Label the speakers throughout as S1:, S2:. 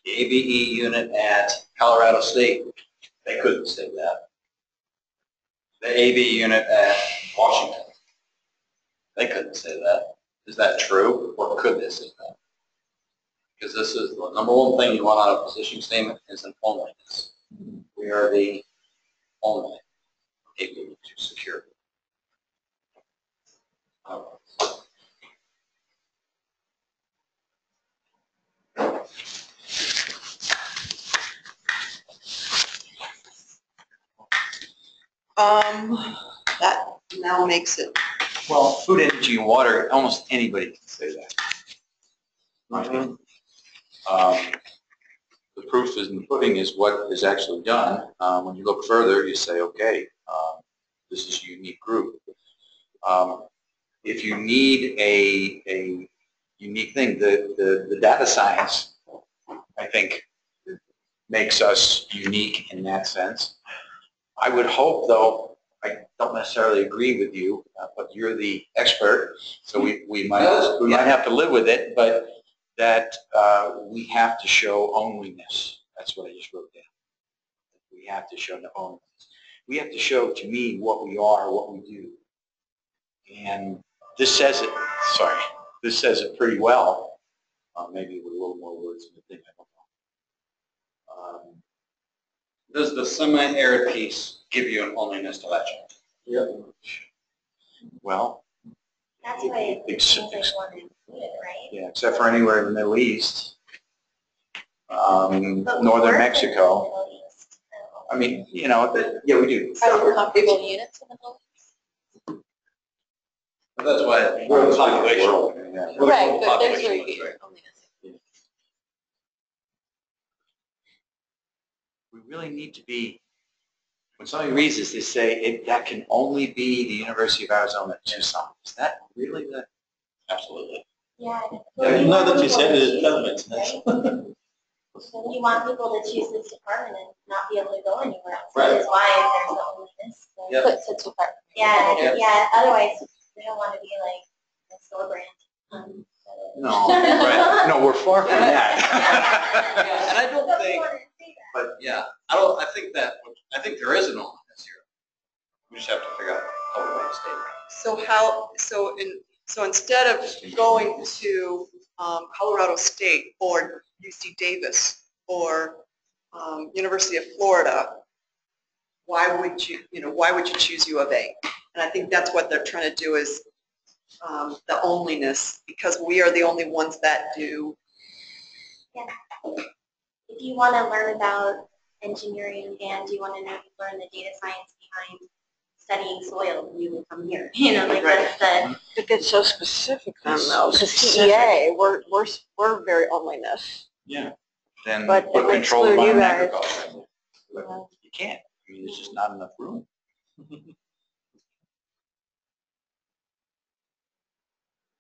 S1: the ABE unit at Colorado State, they couldn't say that. The ABE unit at Washington, they couldn't say that. Is that true, or could they say that? Because this is the number one thing you want out of a position statement is an onlyness. We are the only able to secure.
S2: That now makes it.
S1: Well, food, energy, and water, almost anybody can say that.
S2: Mm-hmm.
S1: The proof is in the pudding is what is actually done. When you look further, you say, okay, this is a unique group. If you need a unique thing, the data science, I think, makes us unique in that sense. I would hope, though, I don't necessarily agree with you, but you're the expert, so we might have to live with it, but that we have to show onlyness. That's what I just wrote down. We have to show the onlyness. We have to show, to me, what we are, what we do. And this says it, sorry, this says it pretty well, maybe with a little more words in the thing, I don't know. Does the semi-arid piece give you an onlyness to latch on? Yeah. Well,
S3: that's why it seems like one included, right?
S1: Yeah, except for anywhere in the Middle East, northern Mexico.
S3: Middle East, so.
S1: I mean, you know, yeah, we do.
S4: Are there comparable units in the Middle East?
S1: That's why world population. Yeah.
S4: Right, but there's where you get your onlyness.
S1: We really need to be, when somebody reads this, they say that can only be the University of Arizona at Tucson. Is that really the? Absolutely.
S3: Yeah.
S5: Yeah, you know that you said it doesn't make sense.
S3: You want people to choose this department and not be able to go anywhere else.
S5: Right.
S3: That is why there's only this.
S5: Yep.
S4: But it's department.
S3: Yeah. Otherwise, we don't want to be like a store brand.
S1: No, right. No, we're far from that.
S5: And I don't think,
S1: But yeah, I think there is an onlyness here. We just have to figure out how we want to stay there.
S2: So instead of going to Colorado State or UC Davis or University of Florida, why would you choose U of A? And I think that's what they're trying to do is the onlyness, because we are the only ones that do.
S3: Yeah. If you want to learn about engineering and you want to learn the data science behind studying soil, you will come here. You know, like
S2: Right.
S3: that's the.
S2: But it's so specific then, though, because TEA, we're very onlyness.
S1: Yeah. Then
S2: But
S1: put
S2: it would
S1: control
S2: exclude
S1: of
S2: you guys.
S1: agriculture. But you can't. I mean, there's just not enough room.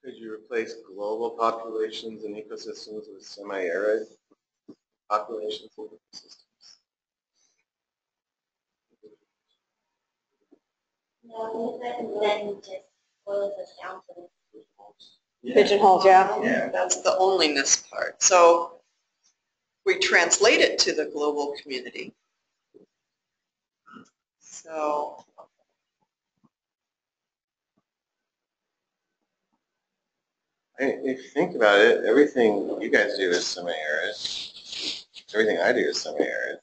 S5: could you replace global populations and ecosystems with semi-arid populations and ecosystems?
S3: No, then just boils us down to the
S2: Pigeonholes, yeah.
S1: Yeah.
S2: That's the onlyness part. So we translate it to the global community. So
S5: If you think about it, everything you guys do is semi-arid. Everything I do is semi-arid.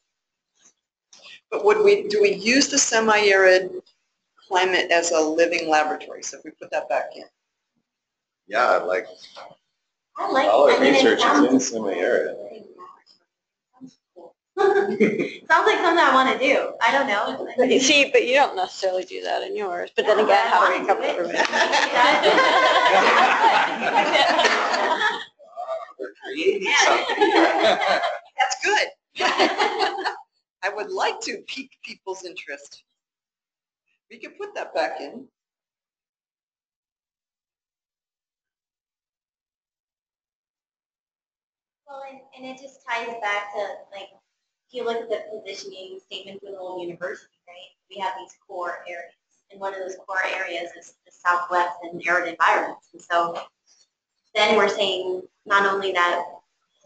S2: but do we use the semi-arid climate as a living laboratory? So if we put that back in.
S5: Yeah, like
S3: I like
S5: all
S3: it.
S5: our
S3: I mean, it
S5: research is
S3: sounds
S5: in semi-arid.
S3: cool. Sounds like something I want to do. I don't know.
S4: But you see, but you don't necessarily do that in yours. But then
S3: Yeah,
S4: again,
S3: I
S4: how do
S3: wanna
S4: we cover
S3: do it.
S4: everything?
S1: We're creating something.
S2: That's good. I would like to pique people's interest. We could put that back in.
S3: Well, and it just ties back to, like, if you look at the positioning statement for the whole university, right? We have these core areas, and one of those core areas is the Southwest and arid environments. And so then we're saying not only that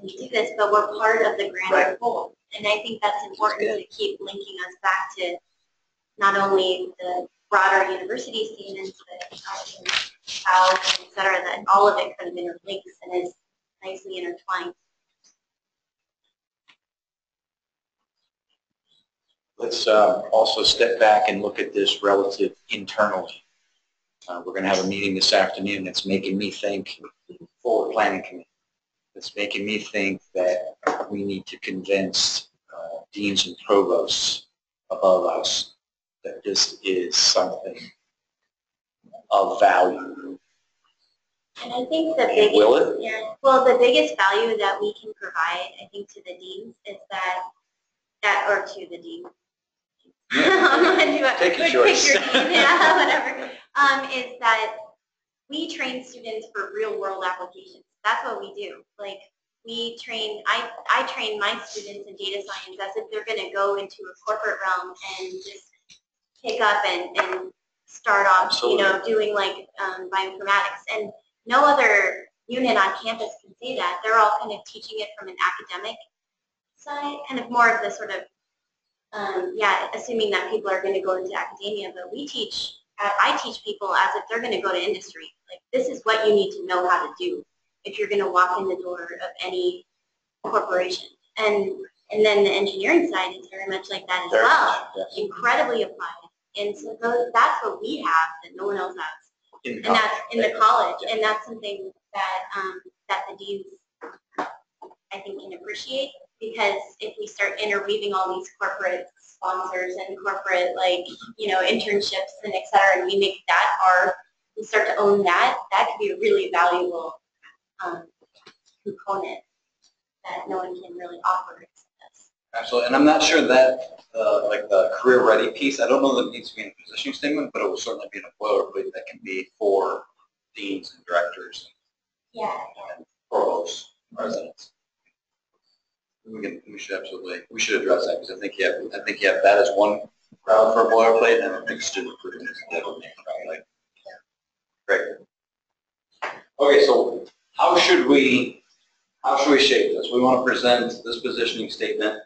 S3: do this, but we're part of the grander whole. And I think that's important to keep linking us back to not only the broader university students, but PALs, et cetera, that all of it kind of interlinks and is nicely intertwined.
S1: Let's also step back and look at this relative internally. We're going to have a meeting this afternoon that's making me think, forward planning committee, that's making me think that we need to convince deans and provosts above us that this is something of value.
S3: And I think the
S1: And
S3: biggest,
S1: will it?
S3: yeah, well, the biggest value that we can provide, I think, to the deans is or to the dean.
S1: Take your choice.
S3: Yeah, whatever. Is that we train students for real world applications. That's what we do. Like we train, I train my students in data science as if they're going to go into a corporate realm and just pick up and start off,
S1: Absolutely.
S3: you know, doing like bioinformatics. And no other unit on campus can say that. They're all kind of teaching it from an academic side, kind of more of the sort of assuming that people are going to go into academia, but I teach people as if they're going to go to industry. Like, this is what you need to know how to do if you're going to walk in the door of any corporation. And then the engineering side is very much like that as well.
S1: Yes.
S3: Incredibly applied. And so that's what we have that no one else has.
S1: In
S3: And that's in the college.
S1: Yeah.
S3: And that's something that, that the deans, I think, can appreciate. Because if we start interweaving all these corporate sponsors and corporate, like, you know, internships and et cetera, and we make that we start to own that, that could be a really valuable component that no one can really offer except us.
S6: Absolutely, and I'm not sure that, like the career ready piece, I don't know that it needs to be in a positioning statement, but it will certainly be in a boilerplate that can be for deans and directors
S3: Yeah.
S6: and provosts, presidents. We should address that because I think you have that as one crowd for a boilerplate, and I think student recruiting is a different crowd, right? Great. Okay, so how should we shape this? We want to present this positioning statement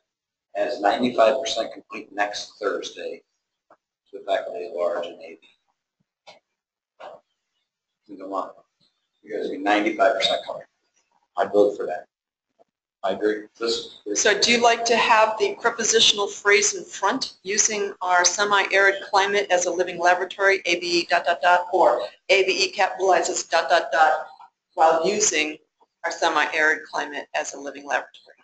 S6: as 95% complete next Thursday to the faculty at large and ABE. You guys be 95% covered.
S1: I'd vote for that.
S6: I agree.
S2: So do you like to have the prepositional phrase in front using our semi-arid climate as a living laboratory, ABE ... or ABE capitalizes ... while using our semi-arid climate as a living laboratory?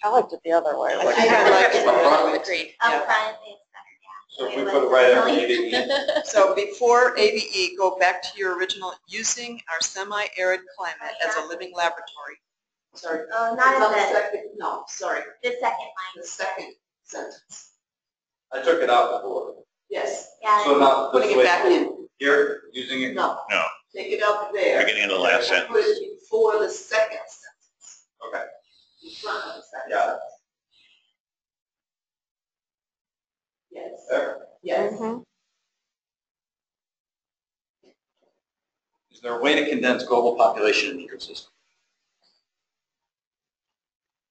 S4: I liked it the other way.
S2: I think I like it.
S4: Agreed.
S2: Yeah.
S3: Upfront is better, yeah.
S6: So if we put it right after ABE,
S2: So before ABE, go back to your original, using our semi-arid climate as a living laboratory. Sorry.
S3: Oh, not
S2: It's on
S3: in
S2: the
S3: the,
S2: second, no, sorry,
S3: the second line.
S2: the second sentence.
S6: I took it out before.
S2: Yes.
S3: Yeah.
S6: So now,
S2: Putting it back in.
S6: here, using it.
S2: No.
S7: No.
S2: Take it out there.
S7: Beginning of the last
S2: And Put
S7: sentence.
S2: it before the second sentence.
S6: Okay.
S2: In front of the second
S6: Yeah.
S2: sentence. Yes.
S6: There.
S2: Yes.
S6: Is there a way to condense global population and ecosystem?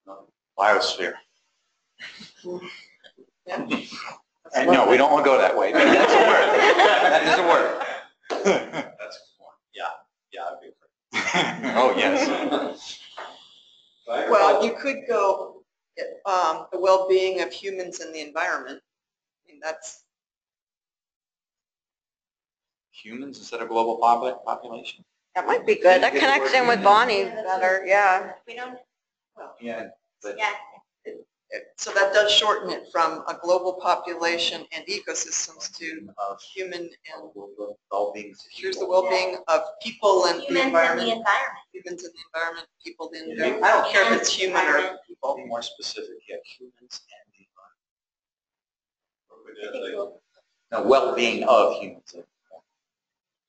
S6: No.
S1: Biosphere.
S2: Yeah.
S1: And no, we don't want to go that way, but that's a word. That is a word.
S6: That's one. Yeah, I'd be afraid.
S1: Oh, yes.
S2: Well, you could go, the well-being of humans and the environment. I mean, that's,
S1: Humans instead of global population?
S4: That might be good. That connects in with Bonnie better, yeah.
S3: We don't,
S1: Yeah. But
S3: yeah.
S2: so that does shorten it from a global population and ecosystems to
S1: of
S2: human and,
S1: well-being.
S2: here's the well-being of people and the
S3: Humans and the
S2: environment.
S3: environment.
S2: Humans and the environment, people in,
S6: Yeah.
S2: I don't care if it's
S3: And
S2: human or
S3: environment.
S2: people.
S1: Be more specific, yeah, humans and the
S3: I think we'll,
S1: environment. No, well-being of humans.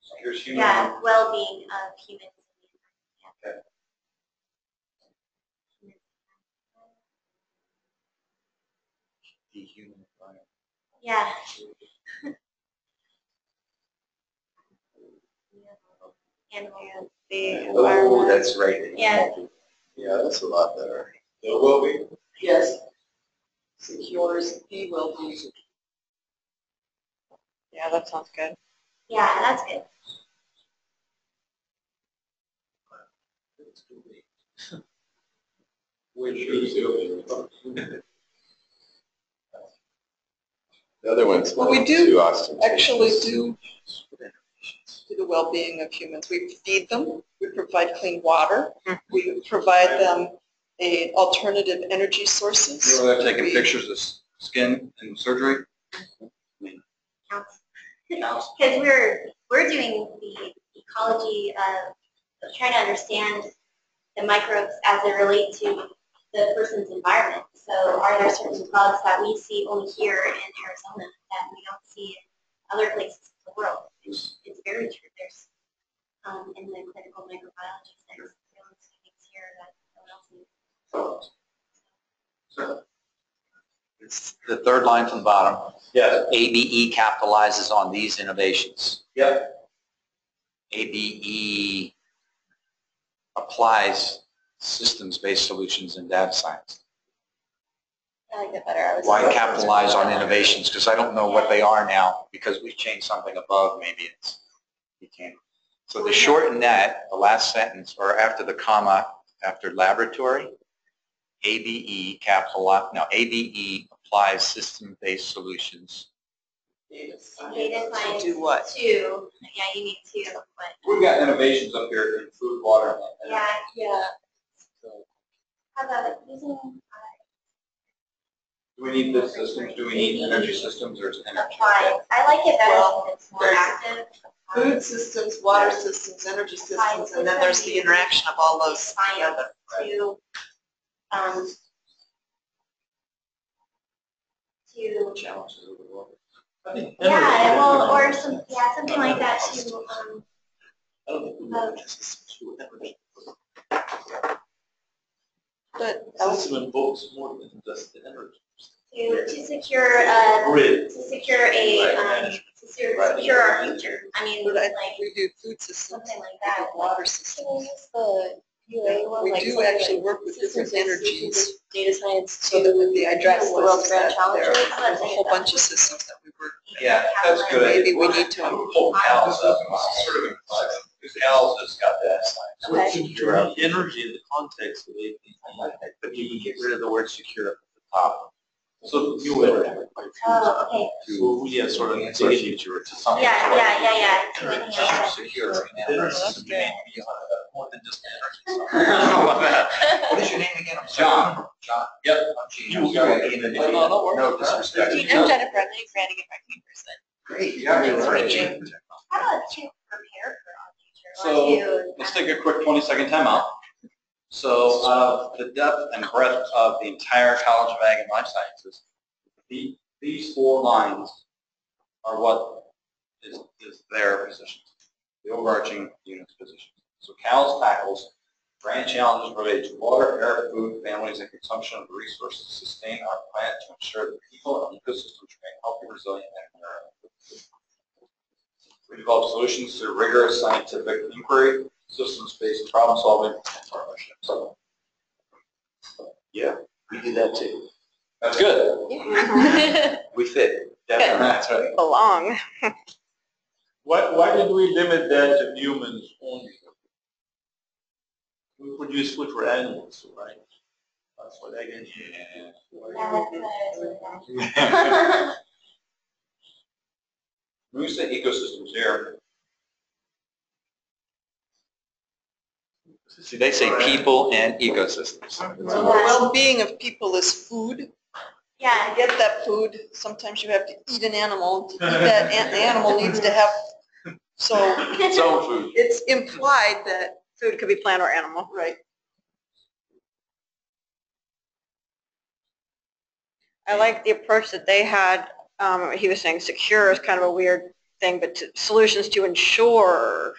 S6: So here's human.
S3: yeah, well-being of humans.
S6: Okay.
S1: The human environment.
S3: Yeah. Animal.
S4: The
S1: Oh,
S4: environment.
S1: that's right.
S3: Yeah.
S5: Yeah, that's a lot better.
S6: There will be.
S2: Yes. Secures the well-being.
S4: Yeah, that sounds good.
S3: Yeah, that's good.
S5: The other one's
S2: Well, we
S5: not
S2: do
S5: too ostentatious.
S2: actually do the well-being of humans. We feed them, we provide clean water, we provide them alternative energy sources.
S6: You know, they're taking pictures of skin and surgery.
S3: Counts.
S6: Counts.
S3: Because we're doing the ecology of trying to understand the microbes as they relate to the person's environment. So are there certain bugs that we see only here in Arizona that we don't see in other places in the world? It's very true. There's in the clinical microbiology, there's things here that no one else sees.
S1: It's the third line from the bottom.
S6: Yes.
S1: ABE capitalizes on these innovations.
S6: Yep.
S1: ABE applies systems-based solutions in data science.
S3: I like that better.
S1: Why capitalize on innovations? Because I don't know what they are now, because we've changed something above, maybe it's, you can't. So to shorten that, the last sentence, or after the comma, after laboratory, ABE ABE applies system-based solutions.
S3: Data science
S2: To do what?
S3: Two. Yeah, you need two. But
S6: We've got innovations up here in food, water, and
S3: yeah. How about using
S6: do we need the systems? Do we need energy systems or is energy?
S3: applied? I like it better
S2: Well,
S3: because it's more
S2: there's
S3: active.
S2: Food systems, water systems, energy systems, and then there's the interaction of all those together.
S3: To
S6: Challenges of the world. I think
S3: yeah, well, or something like that to
S6: I don't think we know systems to energy.
S2: But
S6: System involves more than just the energy.
S3: to secure
S6: Grid.
S3: to secure secure our future. I mean,
S2: but I
S3: like
S2: think we do food systems,
S3: something like that.
S2: water systems.
S7: the UA one?
S2: We
S7: like
S2: do
S7: something
S2: actually
S7: like
S2: work with different
S7: systems-based
S2: energies.
S7: solutions, Data science
S2: So that
S7: to
S2: the
S7: address
S2: idea
S7: the world's
S2: was
S7: grand
S2: that
S7: challenges.
S2: there's a whole bunch of systems that we work with.
S6: Yeah, that's good.
S2: Maybe we need to
S6: pull CALS up, sort of implies, because CALS has got that science.
S7: Okay.
S6: Secure energy in the context of API.
S1: But you can get rid of the word secure at the top.
S6: So you will.
S3: Oh, okay.
S6: So, yeah, sort of.
S1: It's our future, it's something.
S3: Yeah. To enhance
S1: Secure.
S3: That's good.
S6: More than just
S1: What is your name again? I'm sorry.
S6: John.
S1: John.
S6: Yep.
S1: I'm sorry. No disrespect.
S7: I'm Jennifer, I'm the branding and marketing person.
S1: Great, yeah, you're right.
S3: How about to prepare for our future?
S6: So let's take a quick 20-second timeout. So the depth and breadth of the entire College of Ag and Life Sciences, these 4 lines are what is their position, the overarching unit's position. So CALS tackles grand challenges related to water, air, food, families, and consumption of the resources to sustain our planet to ensure that people and ecosystems remain healthy, resilient, and environmental. We develop solutions through rigorous scientific inquiry, systems-based problem solving, and partnership. So, yeah, we do that too. That's good.
S1: We fit.
S6: That's right.
S4: Belong.
S8: Why did we limit that to humans only? We produce food for animals, right? That's what I get.
S6: When we say ecosystems here,
S1: See, they say people and ecosystems.
S2: So the well-being of people is food.
S3: Yeah.
S2: To get that food, sometimes you have to eat an animal. To eat that, the animal needs to have, so
S6: its own food.
S2: it's implied that,
S4: Food could be plant or animal.
S2: right,
S4: I like the approach that they had. He was saying secure is kind of a weird thing, but solutions to ensure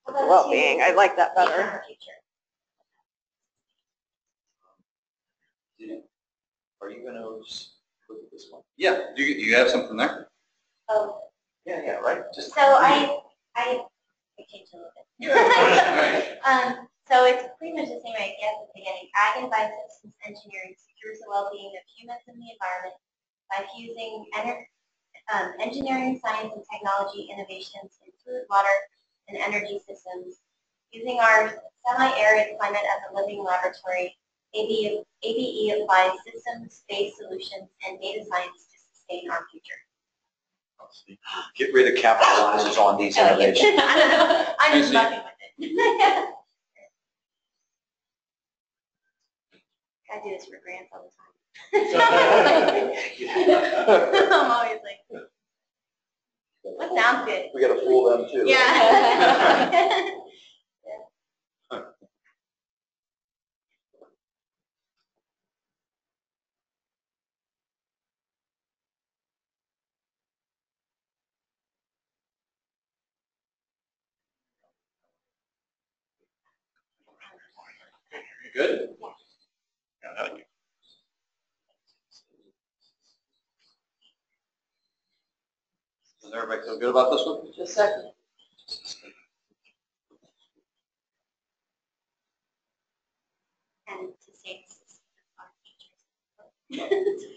S4: well-being. I like that better.
S1: Are you going to just look at this one?
S6: Yeah, do you have something there?
S3: Oh,
S1: Yeah, right. Just
S3: so I changed a little bit. So it's pretty much the same idea at the beginning. Ag and biosystems engineering secures the well-being of humans and the environment by fusing engineering, science, and technology innovations in food, water, and energy systems. Using our semi-arid climate as a living laboratory, ABE applies systems-based solutions and data science to sustain our future.
S1: Get rid of capitalizes on these
S3: I like it.
S1: innovations.
S3: I don't know. I'm just
S6: see.
S3: fucking with it. I do this for grants all the time. I'm always like, what sounds good?
S5: We gotta fool them too.
S3: Yeah.
S6: Good? Does everybody feel good about this one?
S2: Just a second.
S3: And to say this is our future.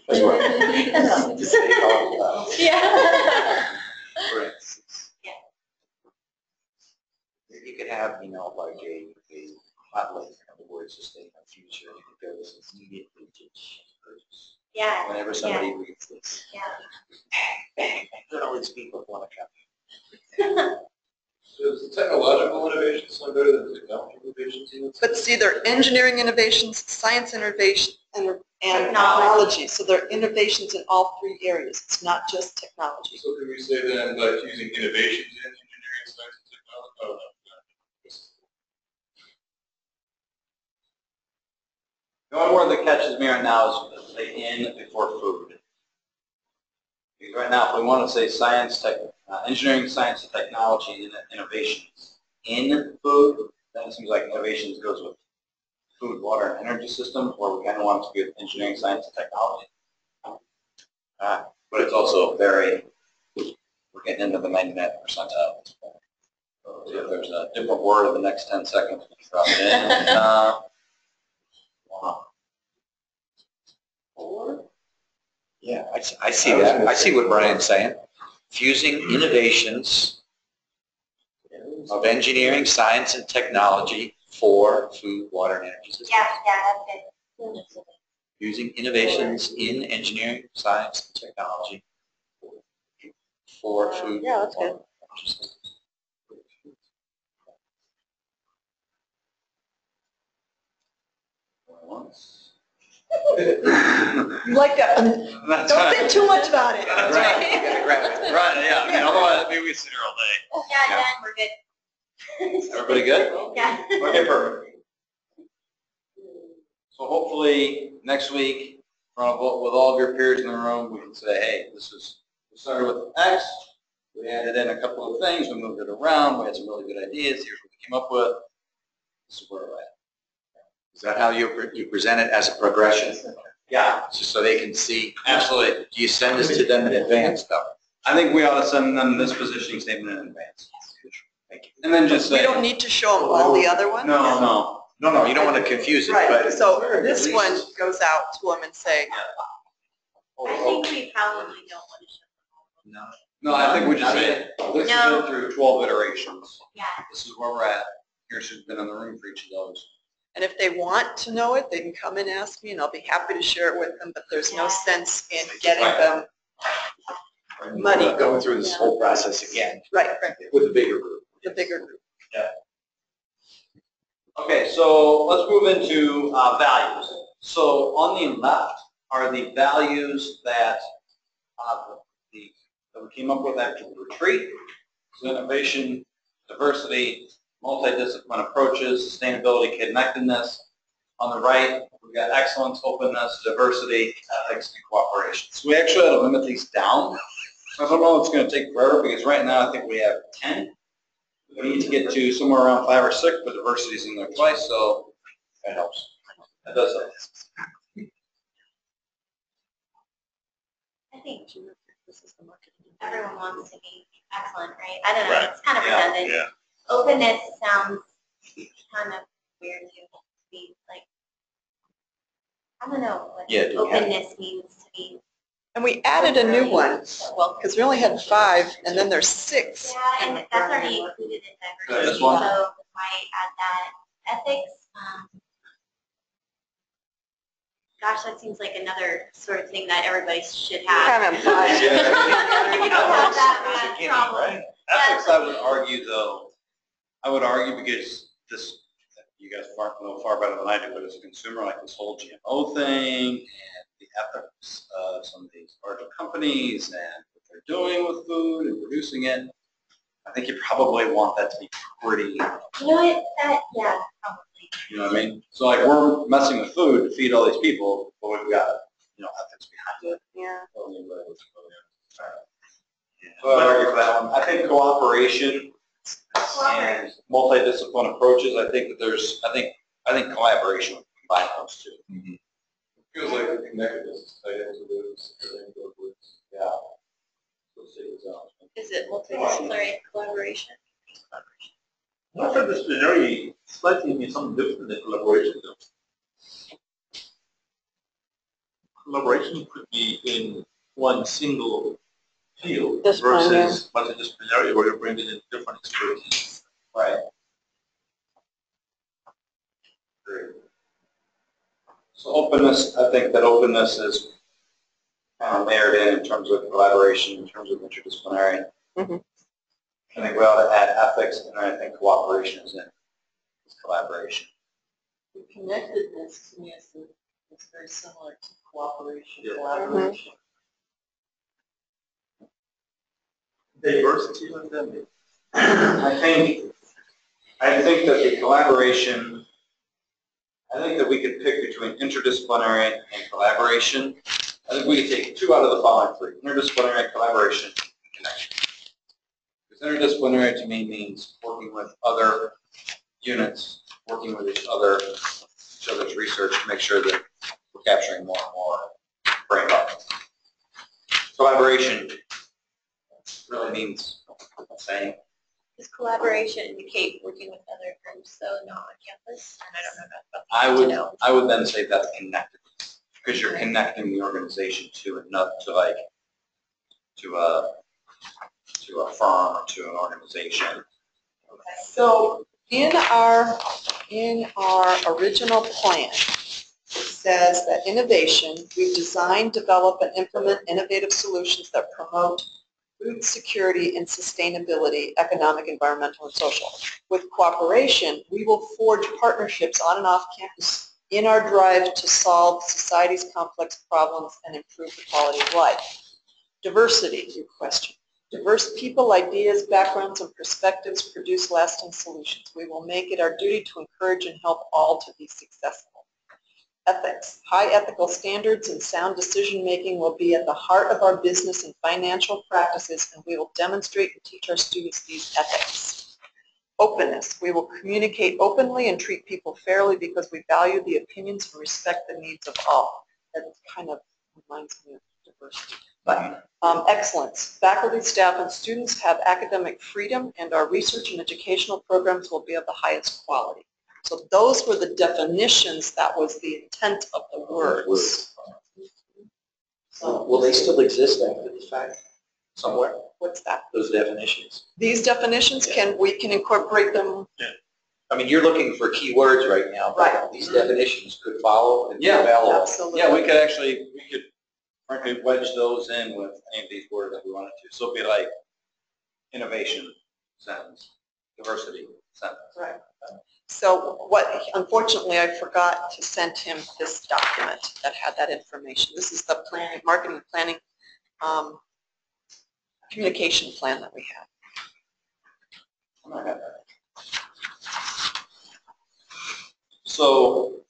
S5: As well. To say how it's
S3: Yeah.
S1: Right.
S3: Yeah.
S1: You could have, like a hot link, in other words, sustain our future, and it goes immediately to purchase.
S3: Yeah.
S1: Whenever somebody reads this,
S3: Yeah.
S1: bang, bang, all these people want to come.
S8: So is the technological innovation still better than technology innovations?
S2: But see, they're engineering innovations, science innovation, and
S3: Technology.
S2: technology. So they're innovations in all three areas. It's not just technology.
S8: So can we say then, like, using innovations in engineering, science, and technology? Oh, no.
S6: The only word that catches me right now is the in before food. Because right now, if we want to say science, engineering, science, and technology, and innovations in food, then it seems like innovations goes with food, water, and energy system, or we kind of want it to be with engineering, science, and technology. But it's also very, we're getting into the 99th percentile. So if there's a different word in the next 10 seconds, we can drop it in. Wow.
S1: Yeah, I see that. I see what Brian's saying. Fusing innovations of engineering, science, and technology for food, water, and energy systems.
S3: Yeah, that's good.
S1: Using innovations in engineering, science, and technology for food.
S2: Yeah, that's good.
S1: water, and energy systems.
S2: You like that?
S6: That's
S2: Don't
S6: right.
S2: think too much about it.
S1: That's right. You gotta grab it.
S6: Right, yeah, I mean, otherwise, maybe we sit here all day.
S3: Yeah, done, we're good.
S6: Everybody good?
S3: Yeah.
S6: Okay, perfect. So hopefully, next week, with all of your peers in the room, we can say, hey, we started with X, we added in a couple of things, we moved it around, we had some really good ideas, here's what we came up with, this is where we're at.
S1: Is that how you present it as a progression?
S6: Yeah,
S1: Just so they can see?
S6: absolutely.
S1: Do you send this to them in advance, though?
S6: I think we ought to send them this positioning statement in advance.
S1: Thank you.
S6: And then just
S2: We
S6: say,
S2: don't need to show them all the other ones?
S6: no.
S1: No, you don't want to confuse it,
S2: Right,
S1: but.
S2: so this one goes out to them and say,
S3: I think we probably don't want to show them.
S1: No.
S6: No, I think we just say, this has
S3: No.
S6: been through 12 iterations.
S3: Yeah.
S6: This is where we're at. Here's who's been in the room for each of those.
S2: and if they want to know it, they can come and ask me and I'll be happy to share it with them, but there's no sense in getting them. Money.
S1: Going through this whole process again
S2: Right,
S1: with a bigger group.
S2: the bigger group.
S6: Okay, so let's move into values. So on the left are the values that that we came up with after the retreat. So innovation, diversity, multidiscipline approaches, sustainability, connectedness. On the right, we've got excellence, openness, diversity, ethics, and cooperation. So we actually had to limit these down. I don't know if it's going to take forever because right now I think we have 10. We need to get to somewhere around 5 or 6, but diversity is in there twice, so that helps. That does help.
S3: I think everyone wants to be excellent, right? I don't know, it's kind of redundant.
S8: Yeah.
S3: Openness sounds kind of I don't know what
S1: Yeah, do we have-
S3: openness means to me.
S2: And we added a new one, well, because we only had 5, and then there's 6.
S3: Yeah, and that's already included in diversity,
S6: This
S3: so
S6: one?
S3: I add that. Ethics, gosh, that seems like another sort of thing that everybody should have.
S4: Kind of implies.
S3: If you don't have that, we have
S1: Beginning,
S3: problems.
S1: right?
S6: Ethics, I would argue though, because this, you guys know far better than I do, but as a consumer, like this whole GMO thing and the ethics of some of these larger companies and what they're doing with food and producing it, I think you probably want that to be pretty,
S3: You know what, yeah, probably.
S6: you know what I mean? So like we're messing with food to feed all these people, but we've got, ethics behind it.
S4: Yeah.
S6: So I'd argue for that one. I think cooperation and multidisciplinary approaches, I think collaboration would combine those two.
S5: Feels like the connectedness is tied into those.
S6: Yeah.
S7: Is it multidisciplinary collaboration?
S8: Multidisciplinary slightly means something different than collaboration though. Collaboration could be in one single field
S4: Discipline, yeah.
S8: versus multidisciplinary where you're bringing in different expertise.
S6: Right. Great. So openness, I think that openness is kind of layered in terms of collaboration, in terms of interdisciplinary.
S4: Mhm.
S6: I think we ought to add ethics, and I think cooperation is in collaboration.
S2: The connectedness to me is very similar to cooperation,
S8: Yeah.
S2: collaboration.
S8: Diversity like that.
S6: I think that the collaboration, I think that we could pick between interdisciplinary and collaboration. I think we could take 2 out of the following 3, interdisciplinary, collaboration, and connection. Because interdisciplinary to me means working with other units, working with each other's research to make sure that we're capturing more and more brain bubbles. Collaboration really means saying,
S7: Does collaboration indicate working with other groups, though, not on campus? And I don't know enough about that.
S6: I would then say that's connected, because you're connecting the organization to a firm or to an organization.
S2: So in our original plan, it says that innovation, we design, develop, and implement innovative solutions that promote food security and sustainability, economic, environmental, and social. With cooperation, we will forge partnerships on and off campus in our drive to solve society's complex problems and improve the quality of life. Diversity, your question. Diverse people, ideas, backgrounds, and perspectives produce lasting solutions. We will make it our duty to encourage and help all to be successful. Ethics. High ethical standards and sound decision-making will be at the heart of our business and financial practices, and we will demonstrate and teach our students these ethics. Openness. We will communicate openly and treat people fairly because we value the opinions and respect the needs of all. That kind of reminds me of diversity. But excellence. Faculty, staff, and students have academic freedom, and our research and educational programs will be of the highest quality. So those were the definitions. That was the intent of the words. So
S9: Will they still exist after the fact somewhere,
S2: what's that?
S9: those definitions?
S2: These definitions, we can incorporate them.
S9: I mean, you're looking for keywords right now, but
S2: Right.
S9: these definitions could follow and be
S6: Yeah.
S9: available.
S2: Absolutely.
S6: Yeah, we could frankly wedge those in with any of these words that we wanted to. So it'd be like innovation sentence, diversity sentence.
S2: Right. So unfortunately, I forgot to send him this document that had that information. This is the planning, marketing planning, communication plan that we have.
S6: So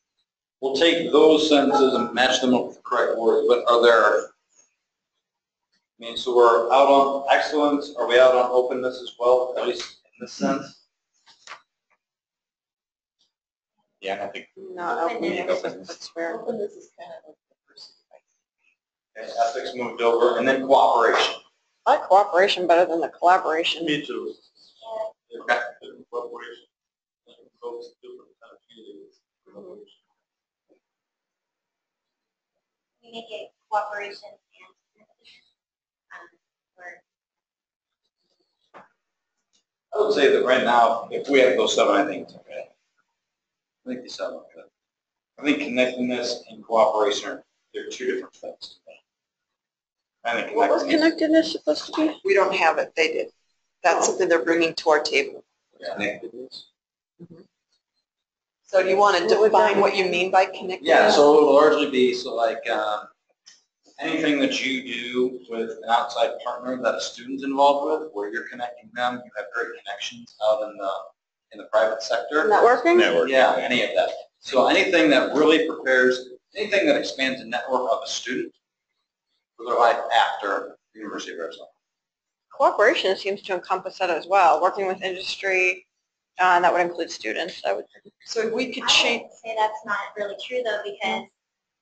S6: we'll take those sentences and match them up with the correct words, but so we're out on excellence, are we out on openness as well, at least in this sense?
S1: Yeah, I think
S4: No, openness, that's where.
S2: Openness is kind of like diversity.
S6: Okay, ethics moved over, and then cooperation.
S4: I like cooperation better than the collaboration.
S8: Me too.
S6: Okay.
S8: Incorporation. Folks, different kind of feelings.
S3: We make it cooperation and or
S6: I would say that right now, if we have those 7, I think it's okay. I think the 7 are good. I think connectedness and cooperation are, they're 2 different things. I think
S4: What was
S6: connectedness.
S4: connectedness supposed to be?
S2: We don't have it, they did. That's something they're bringing to our table.
S6: Connectedness.
S2: So do you want to
S4: What would that
S2: define what
S4: mean?
S2: you mean by connected?
S6: Yeah, so it'll largely be, so like, anything that you do with an outside partner that a student's involved with, where you're connecting them, you have great connections out in the private sector.
S4: Networking?
S6: Yeah, any of that. So anything that really prepares, anything that expands the network of a student for their life after the University of Arizona.
S4: Cooperation seems to encompass that as well, working with industry, and that would include students, I would think.
S2: So we could
S3: I
S2: change,
S3: would say that's not really true though, because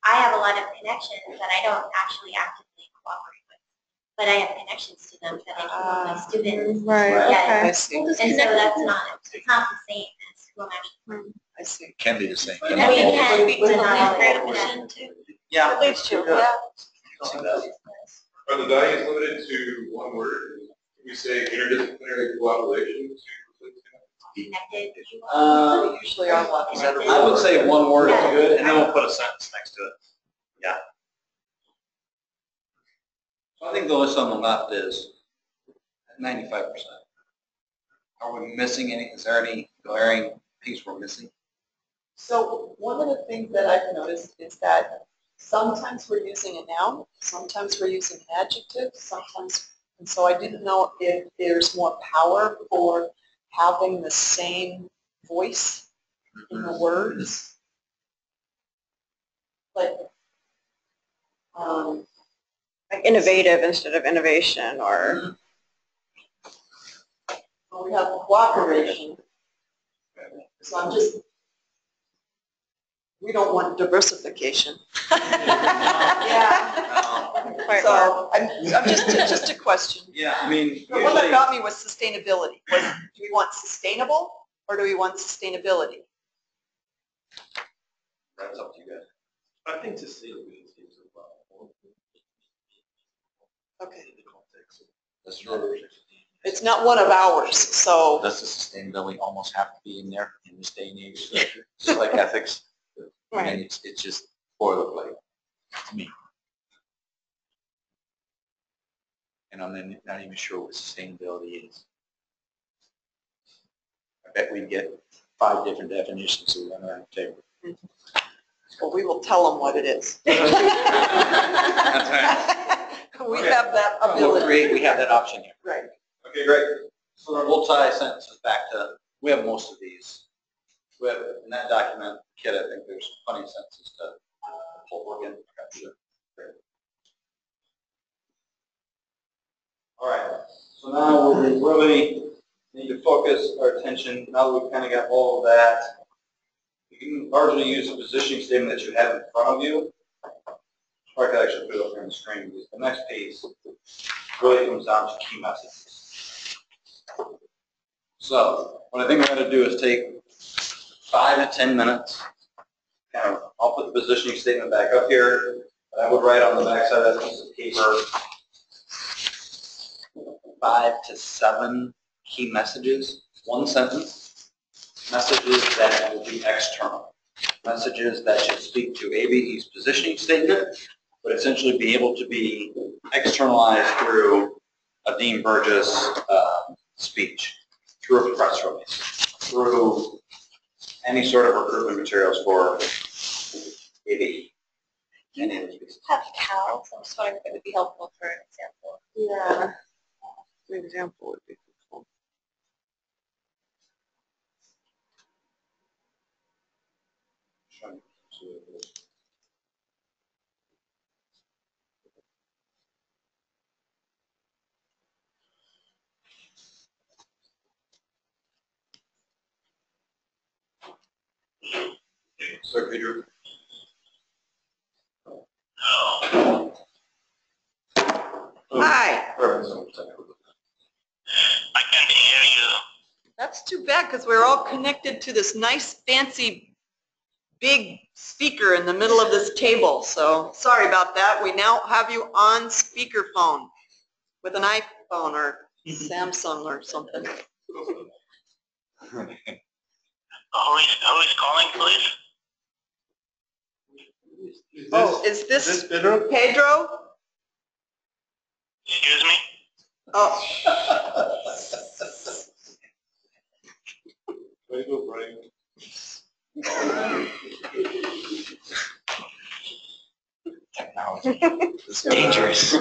S3: I have a lot of connections that I don't actually actively cooperate with, but I have connections to them that I keep on my students.
S4: Right,
S3: Yeah.
S2: I
S4: okay.
S2: see,
S3: And so that's not, it's not the same as who I'm actually.
S2: I see.
S1: Can be the same.
S3: And we can, but not always.
S6: Yeah.
S4: It leads to,
S6: Yeah.
S4: yeah.
S6: See that.
S8: Are the values limited to one word? Can we say interdisciplinary collaboration?
S3: Connected.
S2: Usually are one.
S6: I would say one word is good, and then we'll put a sentence next to it. Yeah. So I think the list on the left is 95%. Are we missing any, is there any glaring piece we're missing?
S2: So one of the things that I've noticed is that sometimes we're using a noun, sometimes we're using an adjective, sometimes, and so I didn't know if there's more power for having the same voice in the words. Like,
S4: Like innovative instead of innovation, or
S2: we have cooperation. So I'm just, we don't want diversification.
S4: quite
S2: So
S4: well.
S2: I'm just a question.
S6: Yeah, I mean,
S2: The one that
S6: usually,
S2: got me was sustainability. Do we want sustainable or do we want sustainability?
S6: that's up to you guys.
S5: I think sustainability seems well.
S2: Okay.
S1: That's true.
S2: It's not one of ours, so,
S1: Does the sustainability almost have to be in there in this day and age? Just like ethics.
S4: Right.
S1: And it's just boilerplate to me. And I'm not even sure what sustainability is. I bet we get 5 different definitions we run around the table.
S2: well, we will tell them what it is.
S1: That's right.
S2: We have that
S1: We'll
S2: ability.
S1: we have that option here.
S2: Right.
S6: Okay, great. So then we'll tie sentences back to, we have most of these. We have, in that document, Kit, I think there's plenty of sentences to pull work in. Okay, sure. Great. All right, so now we really need to focus our attention, now that we've kind of got all of that, you can largely use the positioning statement that you have in front of you. Or I could actually put it up here on the screen, because the next piece really comes down to key messages. So, what I think we're going to do is take 5 to 10 minutes. Kind of, I'll put the positioning statement back up here. I would write on the back side of that piece of paper 5 to 7 key messages, one sentence. Messages that will be external. Messages that should speak to ABE's positioning statement, but essentially be able to be externalized through a Dean Burgess speech, through a press release, through any sort of recruitment materials for ABE. Any of those pieces.
S7: Have cows, I'm just wondering if it would be helpful for an example.
S4: Yeah. An example would be helpful.
S6: Sir Peter.
S2: Hi.
S10: I can't hear you.
S2: That's too bad because we're all connected to this nice fancy big speaker in the middle of this table, so sorry about that. We now have you on speakerphone with an iPhone or Samsung or something.
S10: Who's calling, please?
S2: Is this
S5: Pedro?
S2: Pedro?
S10: Excuse me?
S2: Oh,
S5: Way to go, Brian.
S1: Technology is dangerous.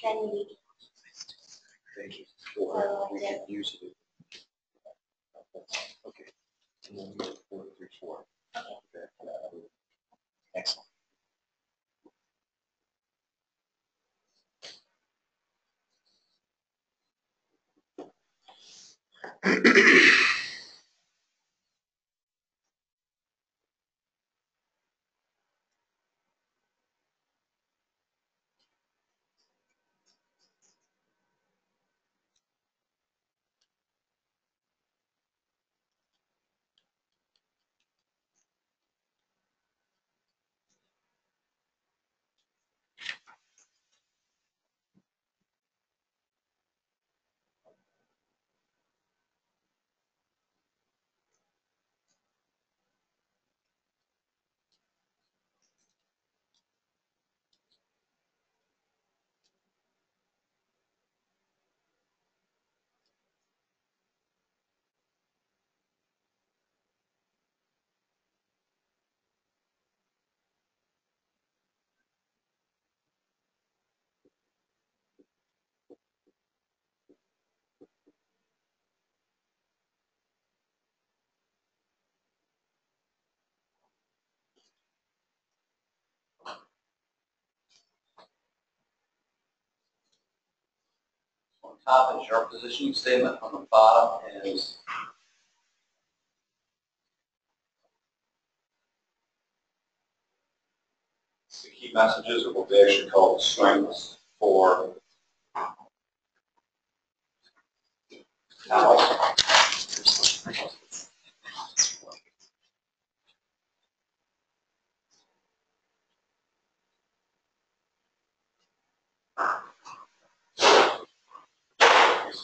S3: Then we
S1: Thank you. Or we can use it. Okay. And then we have 434. Okay. Excellent.
S6: On top is your positioning statement. On the bottom is the key messages, or what they actually call the strengths for now.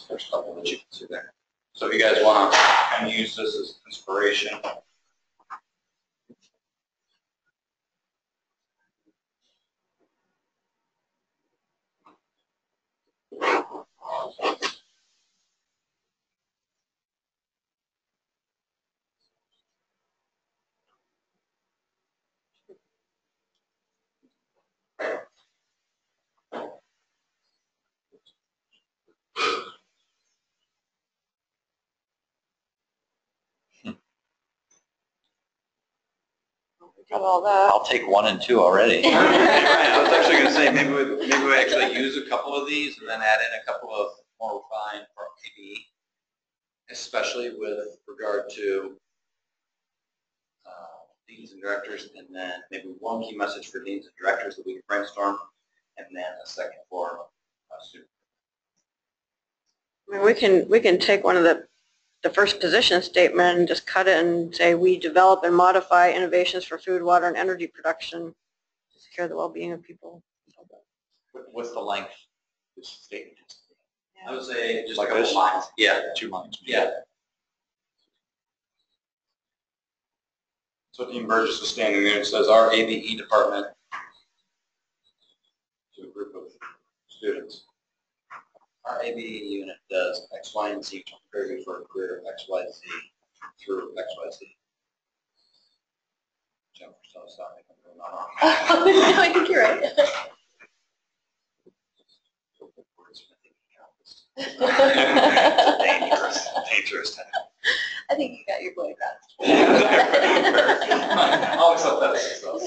S6: First couple that you can see there. So if you guys want to kind of use this as inspiration.
S4: Got all that.
S9: I'll take 1 and 2 already.
S6: Right, I was actually going to say maybe we actually use a couple of these and then add in a couple of more refined for ABE, especially with regard to deans and directors, and then maybe one key message for deans and directors that we can brainstorm, and then a second for students.
S4: I mean, we can take one of the first position statement and just cut it and say, we develop and modify innovations for food, water, and energy production to secure the well-being of people.
S1: What's the length of this statement?
S6: I would say just
S1: Like
S6: a couple
S1: this?
S6: lines. Yeah.
S1: 2 lines.
S6: Yeah.
S1: So Dean Burgess is standing there and says, our ABE department, to a group of students,
S6: Our ABE unit does X, Y, and Z to prepare you for a career of X, Y, Z through X, Y, Z. Jennifer, stop making me go on.
S7: No, I think you're right.
S1: Dangerous.
S7: I think you got your point across.
S6: I'll accept that as success.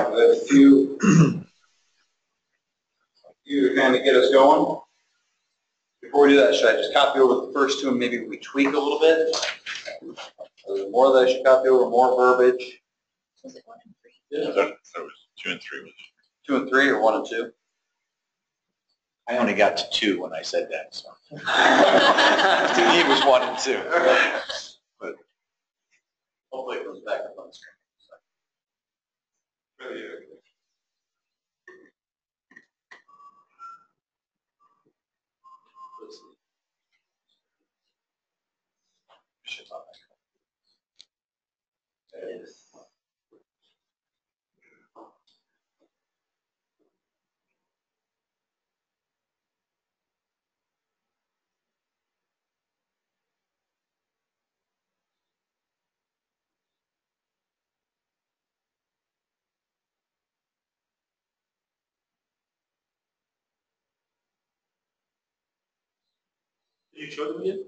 S6: right, we have a few to kind of get us going. Before we do that, should I just copy over the first two and maybe we tweak a little bit? Is there more that I should copy over, more verbiage?
S7: Was it 1 and 3?
S8: Yeah, that was 2 and 3.
S6: 2 and 3 or 1 and 2?
S1: I only got to 2 when I said that, so. To me, it was 1 and 2. But
S6: Hopefully it goes back up on the screen. Let's see. There it is.
S8: You showed me it?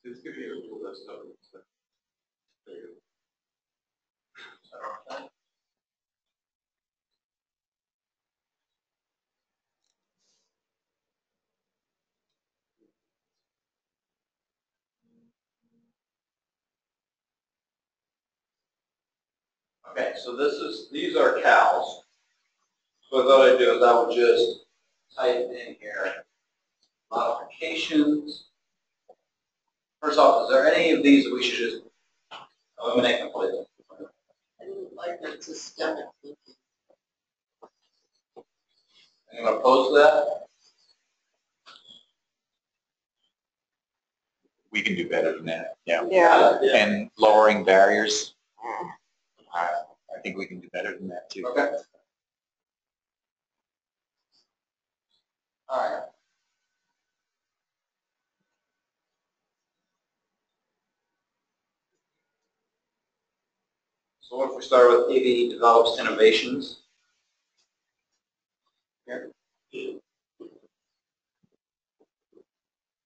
S8: Just give me a little less stuff. There you go.
S6: Okay, so these are cows. So what I thought I'd do is I would just type in here modifications. First off, is there any of these that we should just eliminate completely?
S2: I didn't like that systemic.
S6: Anyone opposed to that?
S1: we can do better than that, yeah.
S4: Yeah.
S1: And lowering barriers, I think we can do better than that too.
S6: Okay. All right. So what if we start with ABE develops innovations? Here.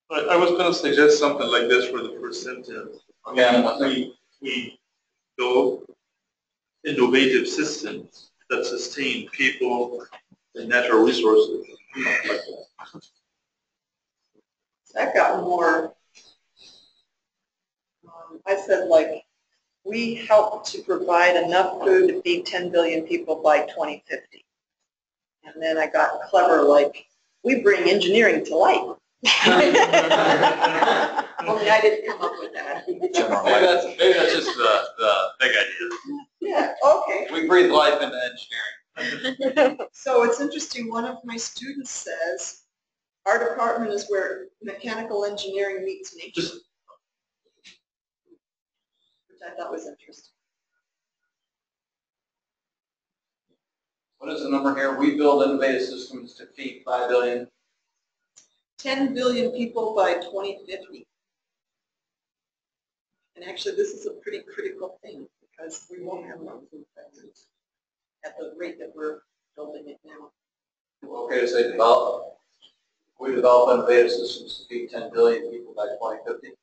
S8: But I was going to suggest something like this for the first sentence.
S6: Okay.
S8: We build innovative systems that sustain people and natural resources. Like that.
S2: I've got more, I said like, we help to provide enough food to feed 10 billion people by 2050. And then I got clever like, we bring engineering to life. Only I didn't come up with that.
S6: Maybe that's just the big idea.
S2: Yeah, okay.
S6: We breathe life into engineering.
S2: So it's interesting, one of my students says, our department is where mechanical engineering meets nature. Which I thought was interesting.
S6: What is the number here? We build innovative systems to feed 5 billion.
S2: 10 billion people by 2050. And actually, this is a pretty critical thing because we won't have enough food prices at the rate that we're building it now.
S6: Okay to say develop. We develop innovative systems to feed 10 billion people by 2050.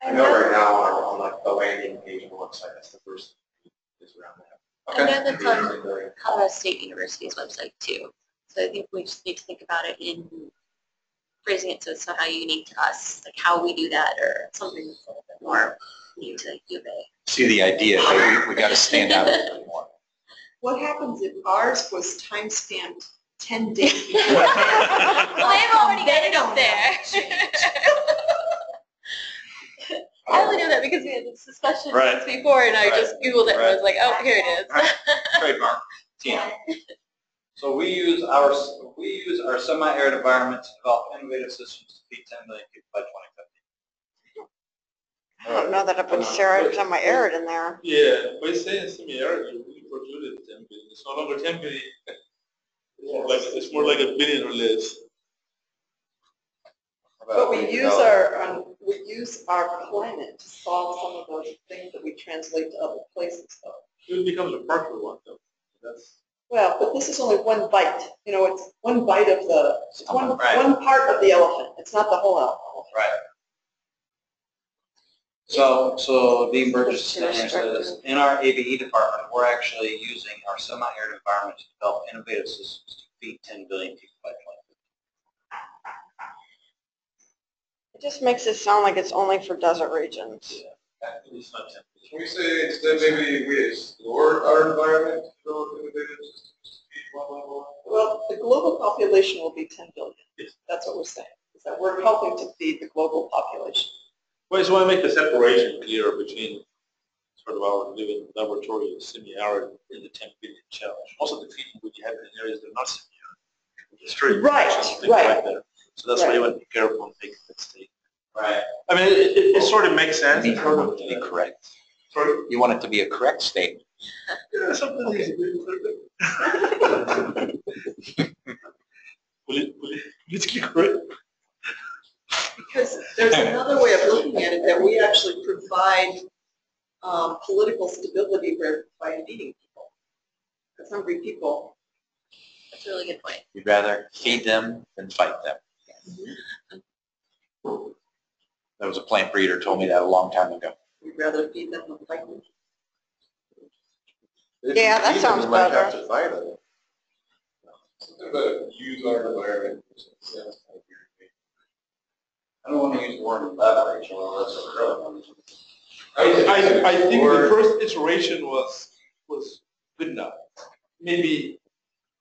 S9: I know right now on like the landing page on the website, that's the first is around that.
S7: I know that's on Colorado State University's website too. So I think we just need to think about it in phrasing it so it's somehow unique to us, like how we do that or something that's a little bit more unique to UVA.
S1: See the idea, we got to stand out a little bit more.
S2: What happens if ours was time stamped 10 days?
S7: Well, they've already got it up there. I only know that because we had this discussion once before, and I just Googled it and was like, oh, here it is.
S6: Trademark. TM. So we use our semi-arid environment to develop innovative systems to feed 10 million people by 2050.
S4: I don't know that I put semi-arid in there.
S8: Yeah, by saying semi-arid, you really protruded 10 billion. It's no longer 10 billion. It's more like a billion or less.
S2: But we use our climate to solve some of those things that we translate to other places though.
S8: It becomes a partial one though. That's
S2: Well, but this is only one bite, it's one bite of it's one,
S6: Right.
S2: one part of the elephant, it's not the whole elephant.
S6: Right. So Dean Burgess is saying here says, in our ABE department, we're actually using our semi-arid environment to develop innovative systems to feed 10 billion people by 2050.
S4: It just makes it sound like it's only for desert regions.
S8: It's not 10.
S9: Can we say instead maybe we explore our environment to develop innovative systems to feed blah, blah, blah?
S2: Well, the global population will be 10 billion.
S8: Yes.
S2: That's what we're saying, is that we're helping to feed the global population.
S8: Well, I just want to make the separation clear between sort of our living laboratory semi-arid and the 10 billion challenge. Also the feeding would you have in areas that are not semi-arid. Stream
S2: Right,
S8: infections, things
S2: right.
S8: like that. So that's why you want to be careful and make that statement.
S6: Right.
S8: I mean, it sort of makes sense.
S1: You want it to be correct.
S8: Sorry?
S1: You want it to be a correct statement.
S8: Yeah, something easy. Politically correct.
S2: Because there's another way of looking at it, that we actually provide political stability by feeding people. Because hungry people.
S7: That's a really good point.
S1: You'd rather feed them than fight them. There was a plant breeder told me that a long time ago.
S2: We'd rather feed them than fight them.
S4: Yeah, that sounds
S5: You might
S4: better.
S5: have to fight it.
S9: Something about use our environment.
S6: I don't want to use the word elaboration, well, that's a real.
S8: I think the first iteration was good enough. Maybe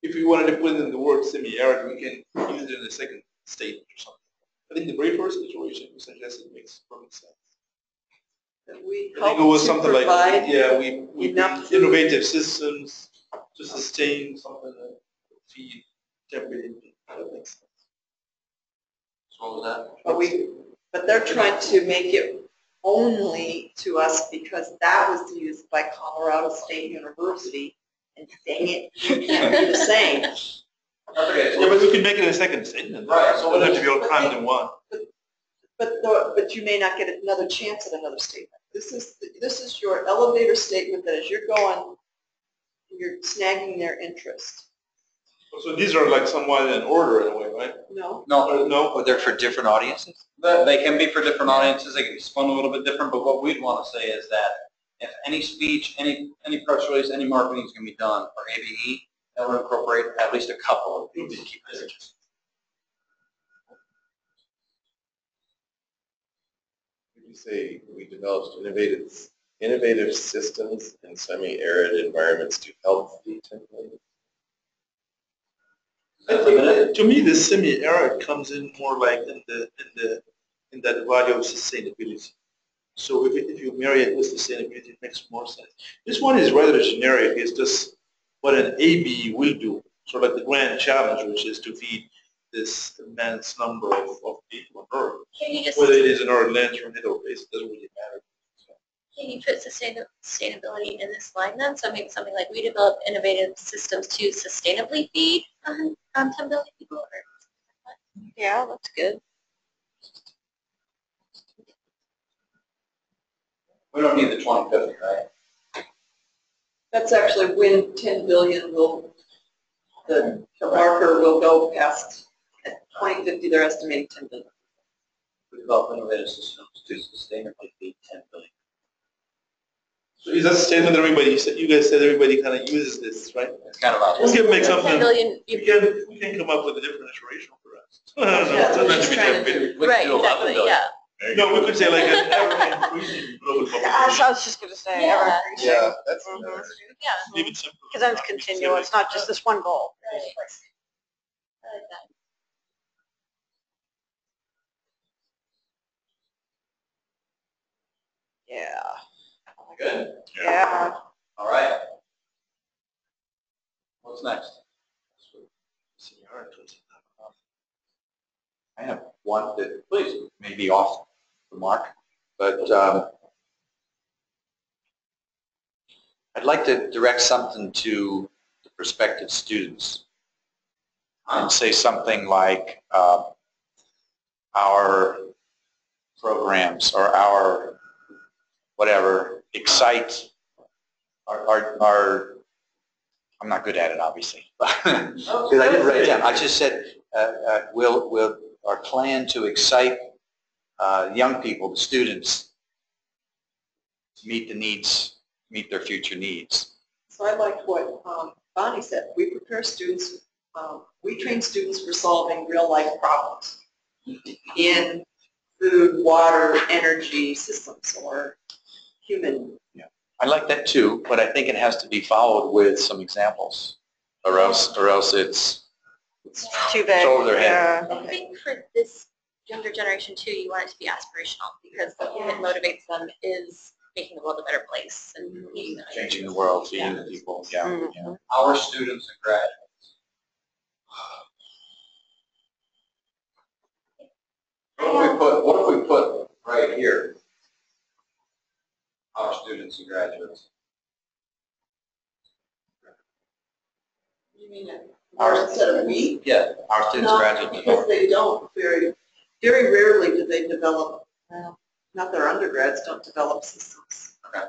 S8: if we wanted to put in the word semi-arid, we can use it in the second statement or something. I think the very first iteration you suggested makes perfect sense.
S2: That we
S8: I
S2: help
S8: think it was
S2: to
S8: something like,
S2: provide
S8: yeah, we
S2: enough
S8: build innovative systems to sustain something that feed 10 billion people. That makes sense.
S6: So what was that?
S2: but they're trying to make it only to us because that was used by Colorado State University, and dang it, you can't be the same.
S6: Okay,
S8: Yeah, but we could make it a second statement.
S6: Right, so
S8: So
S6: what
S8: it
S6: is-
S8: have to be all crammed in one.
S2: But you may not get another chance at another statement. This is your elevator statement that as you're going, you're snagging their interest.
S8: So these are like somewhat in order in a way, right?
S2: No?
S8: No.
S1: But they're for different audiences?
S6: They can be for different audiences, they can be spun a little bit different, but what we'd want to say is that if any speech, any press release, any marketing is going to be done for ABE, that would incorporate at least a couple of these key messages.
S5: You say we developed innovative systems in semi-arid environments to help feed 10 billion.
S8: I think that, to me, the semi-arid comes in more like in that value of sustainability. So if you marry it with sustainability, it makes more sense. This one is rather generic. It's just what an ABE will do. Sort of like the grand challenge, which is to feed this immense number of people on Earth.
S7: Can you just,
S8: Whether it is an Earth lens or middle base, it doesn't really matter.
S7: can you put sustainability in this line then? So maybe something like we develop innovative systems to sustainably feed 10 billion people? Or
S4: Yeah, that's good.
S6: We don't need the 2050, right?
S2: That's actually when 10 billion the marker will go past, at 2050, they're estimating 10 billion.
S6: We develop innovative systems to sustainably feed 10 billion.
S8: So is that a statement that everybody, you guys said everybody kind of uses this, right?
S6: It's kind of out
S8: We
S6: there.
S8: can make
S7: 10
S8: something,
S7: billion,
S8: we can come up with a different iteration for us. I don't know,
S2: Yeah,
S8: it doesn't have to
S2: just
S8: be
S2: trying
S8: 10
S2: to
S8: billion.
S6: We could
S7: right,
S6: do 11
S7: exactly,
S6: billion.
S7: yeah.
S8: No, we could say like an ever-increasing global
S4: I
S8: population.
S4: was just going to say,
S7: Yeah.
S4: ever increasing.
S5: Yeah, that's
S4: Mhm.
S5: better.
S7: Yeah,
S8: Leave it simple.
S4: Because then it's continuous, not just this one goal.
S7: right. I like that.
S4: Yeah.
S6: Good?
S4: Yeah.
S6: All right. What's next?
S1: I have one that
S6: Please.
S1: may be off the mark, but I'd like to direct something to the prospective students and say something like our programs or our whatever excite our I'm not good at it, obviously, because I didn't write it down. I just said, will our plan to excite young people, the students, to meet the needs, meet their future needs.
S2: So I liked what Bonnie said. We prepare students, we train students for solving real life problems in food, water, energy systems, or human.
S1: I like that too, but I think it has to be followed with some examples, or else it's
S4: Too bad.
S1: over their head.
S4: Yeah.
S7: I think for this younger generation too, you want it to be aspirational because the thing that motivates them is making the world a better place and being
S1: Changing the world, feeding the people. Yeah,
S4: Mhm.
S1: yeah.
S6: Our students and graduates. What if we put right here, our students and graduates?
S2: You mean our instead of we?
S6: Yeah.
S1: Our students,
S2: No,
S1: graduates.
S2: because they don't very rarely do they develop. Not their undergrads don't develop systems.
S6: Okay.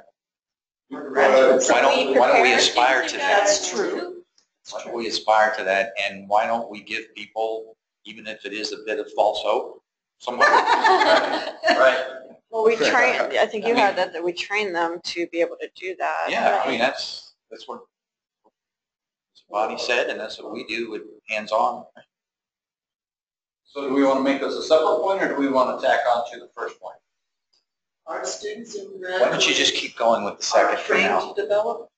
S2: Or graduates.
S1: Why don't we aspire to that?
S2: That's true.
S1: Why don't we aspire to that, and why don't we give people, even if it is a bit of false hope, some hope?
S6: Right.
S4: Well, we train, I think you had that we train them to be able to do that.
S1: Yeah, I mean, that's what Bonnie said, and that's what we do with hands-on.
S6: So do we want to make this a separate point, or do we want to tack on to the first point?
S2: Our students and
S1: Why
S2: graduates.
S1: don't you just keep going with the
S2: Are
S1: second for
S2: trained
S1: now?
S2: to develop.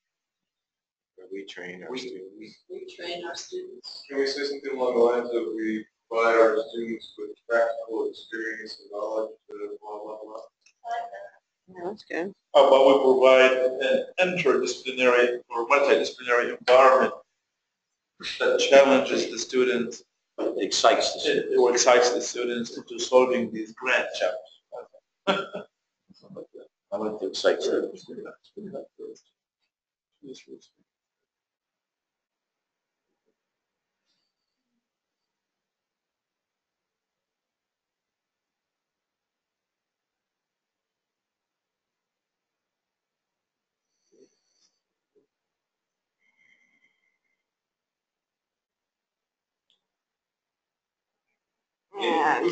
S5: We train our students.
S2: We train our students.
S9: Can we say something along the lines of we provide our students with practical experience and knowledge to blah, blah, blah?
S4: Yeah, that's good.
S8: How about we provide an interdisciplinary or multidisciplinary environment that challenges the students,
S1: Excites the students.
S8: or excites the students into solving these grand challenges.
S1: I like to excite students.
S4: And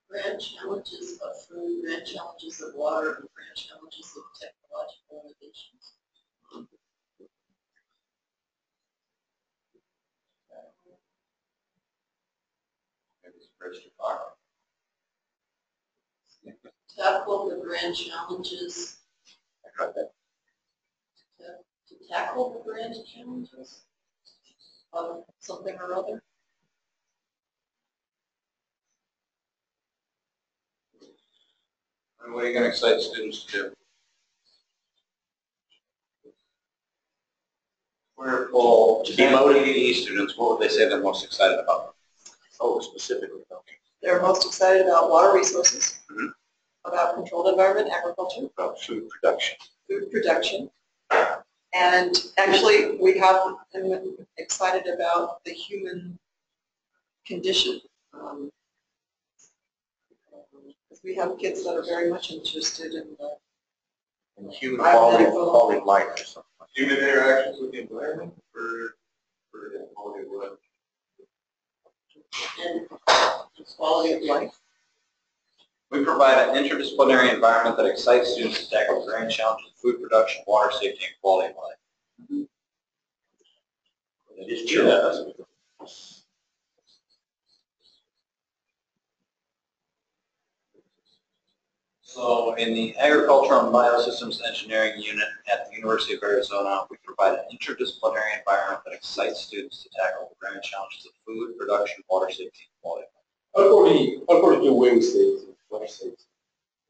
S2: Grand challenges of food, grand challenges of water, and grand challenges of technological innovations.
S6: Maybe it's a bridge too far.
S2: Tackle the grand challenges. To tackle the grand challenges of something or other.
S6: And what are you going to excite students to do? We're full.
S1: To be motivating students, what would they say they're most excited about? Oh, specifically, okay.
S2: They're most excited about water resources,
S1: Mhm.
S2: about controlled environment, agriculture,
S1: About food production.
S2: food production. And actually, I'm excited about the human condition. Because we have kids that are very much interested in the
S1: And human quality of life or something.
S9: Human interactions with the environment for the quality of life.
S2: and quality of life.
S6: We provide an interdisciplinary environment that excites students to tackle grand challenges of food production, water safety, and quality of life.
S1: It is true.
S6: So in the Agricultural and Biosystems Engineering unit at the University of Arizona, we provide an interdisciplinary environment that excites students to tackle the grand challenges of food production, water safety, and quality of life.
S9: According to where we say, water safety.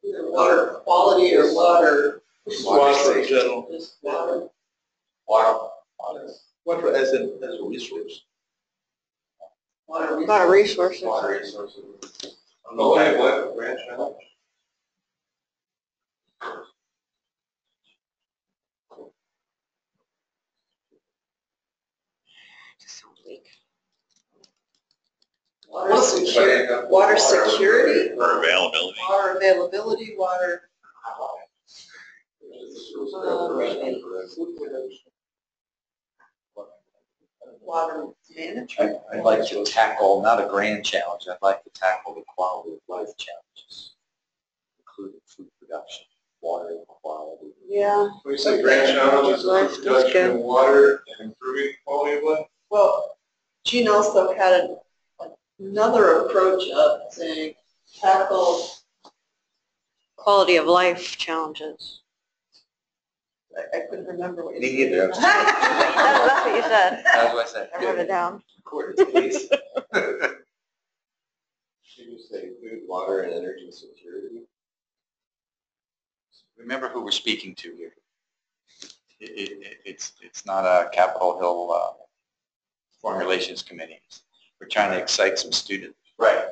S2: Either water quality or water.
S8: Water in general.
S2: Just water.
S6: Water.
S8: Water as a resource.
S2: Water
S4: a lot of resources.
S6: Water resources.
S9: Okay, what branch challenge?
S4: Just sounds weak.
S2: Water security,
S10: Or availability.
S2: water availability, water. Water management.
S1: I'd like to tackle, not a grand challenge, I'd like to tackle the quality of life challenges, including food production, water quality.
S4: Yeah.
S5: We say grand challenges
S4: Life,
S5: of
S4: that's
S5: production
S4: good.
S5: of water and improving quality of life.
S2: Well, Gene also had another approach of saying tackle,
S4: Quality of life challenges.
S2: I couldn't remember what you
S1: Me
S2: said.
S1: neither.
S4: That's what you said.
S1: That's what I said.
S4: I wrote it down.
S1: Record it, please.
S5: Should you say food, water, and energy security?
S1: Remember who we're speaking to here. It's not a Capitol Hill Foreign Relations Committee. We're trying to excite some students.
S6: Right.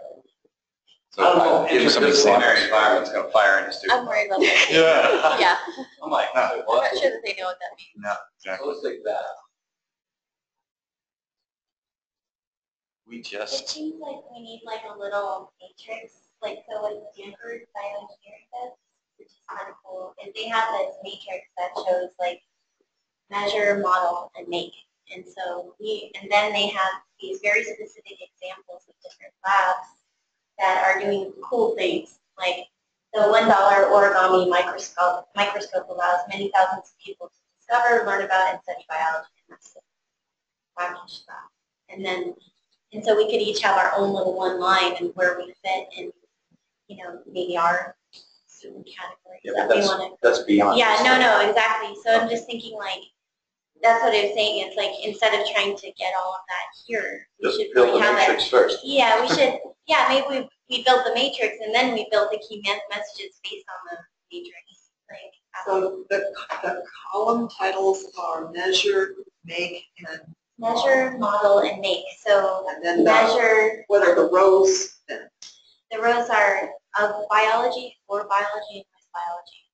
S1: So I'll give them some
S6: Interdisciplinary
S1: examples.
S6: environment's going to fire in the student.
S7: I'm worried about that.
S1: Yeah.
S7: Yeah,
S6: I'm like, no,
S7: I'm
S6: what?
S7: not sure that they know what that means.
S1: No,
S6: So
S1: exactly.
S6: let's take that.
S1: We
S3: It
S1: just,
S3: seems like we need like a little matrix, like so what Stanford bioengineering does, which is kind of cool, is they have this matrix that shows like measure, model, and make. And so and then they have these very specific examples of different labs that are doing cool things, like the $1 origami microscope allows many thousands of people to discover, learn about, and study biology. And that's the package stuff. And so we could each have our own little one line and where we fit in, you know, maybe our certain categories
S1: yeah,
S3: that
S1: but
S3: we want to.
S1: that's beyond.
S3: Yeah,
S1: this.
S3: no, exactly. So I'm just thinking like, that's what I was saying. It's like instead of trying to get all of that here, we
S1: Just
S3: should
S1: build
S3: really
S1: the
S3: have
S1: matrix first.
S3: Yeah, we should. Yeah, maybe we build the matrix and then we build the key messages based on the matrix. Like
S2: So the column titles are measure, make, and
S3: measure, model, and make. So
S2: and then
S3: measure.
S2: what are the rows then?
S3: The rows are of biology, for biology, and with biology.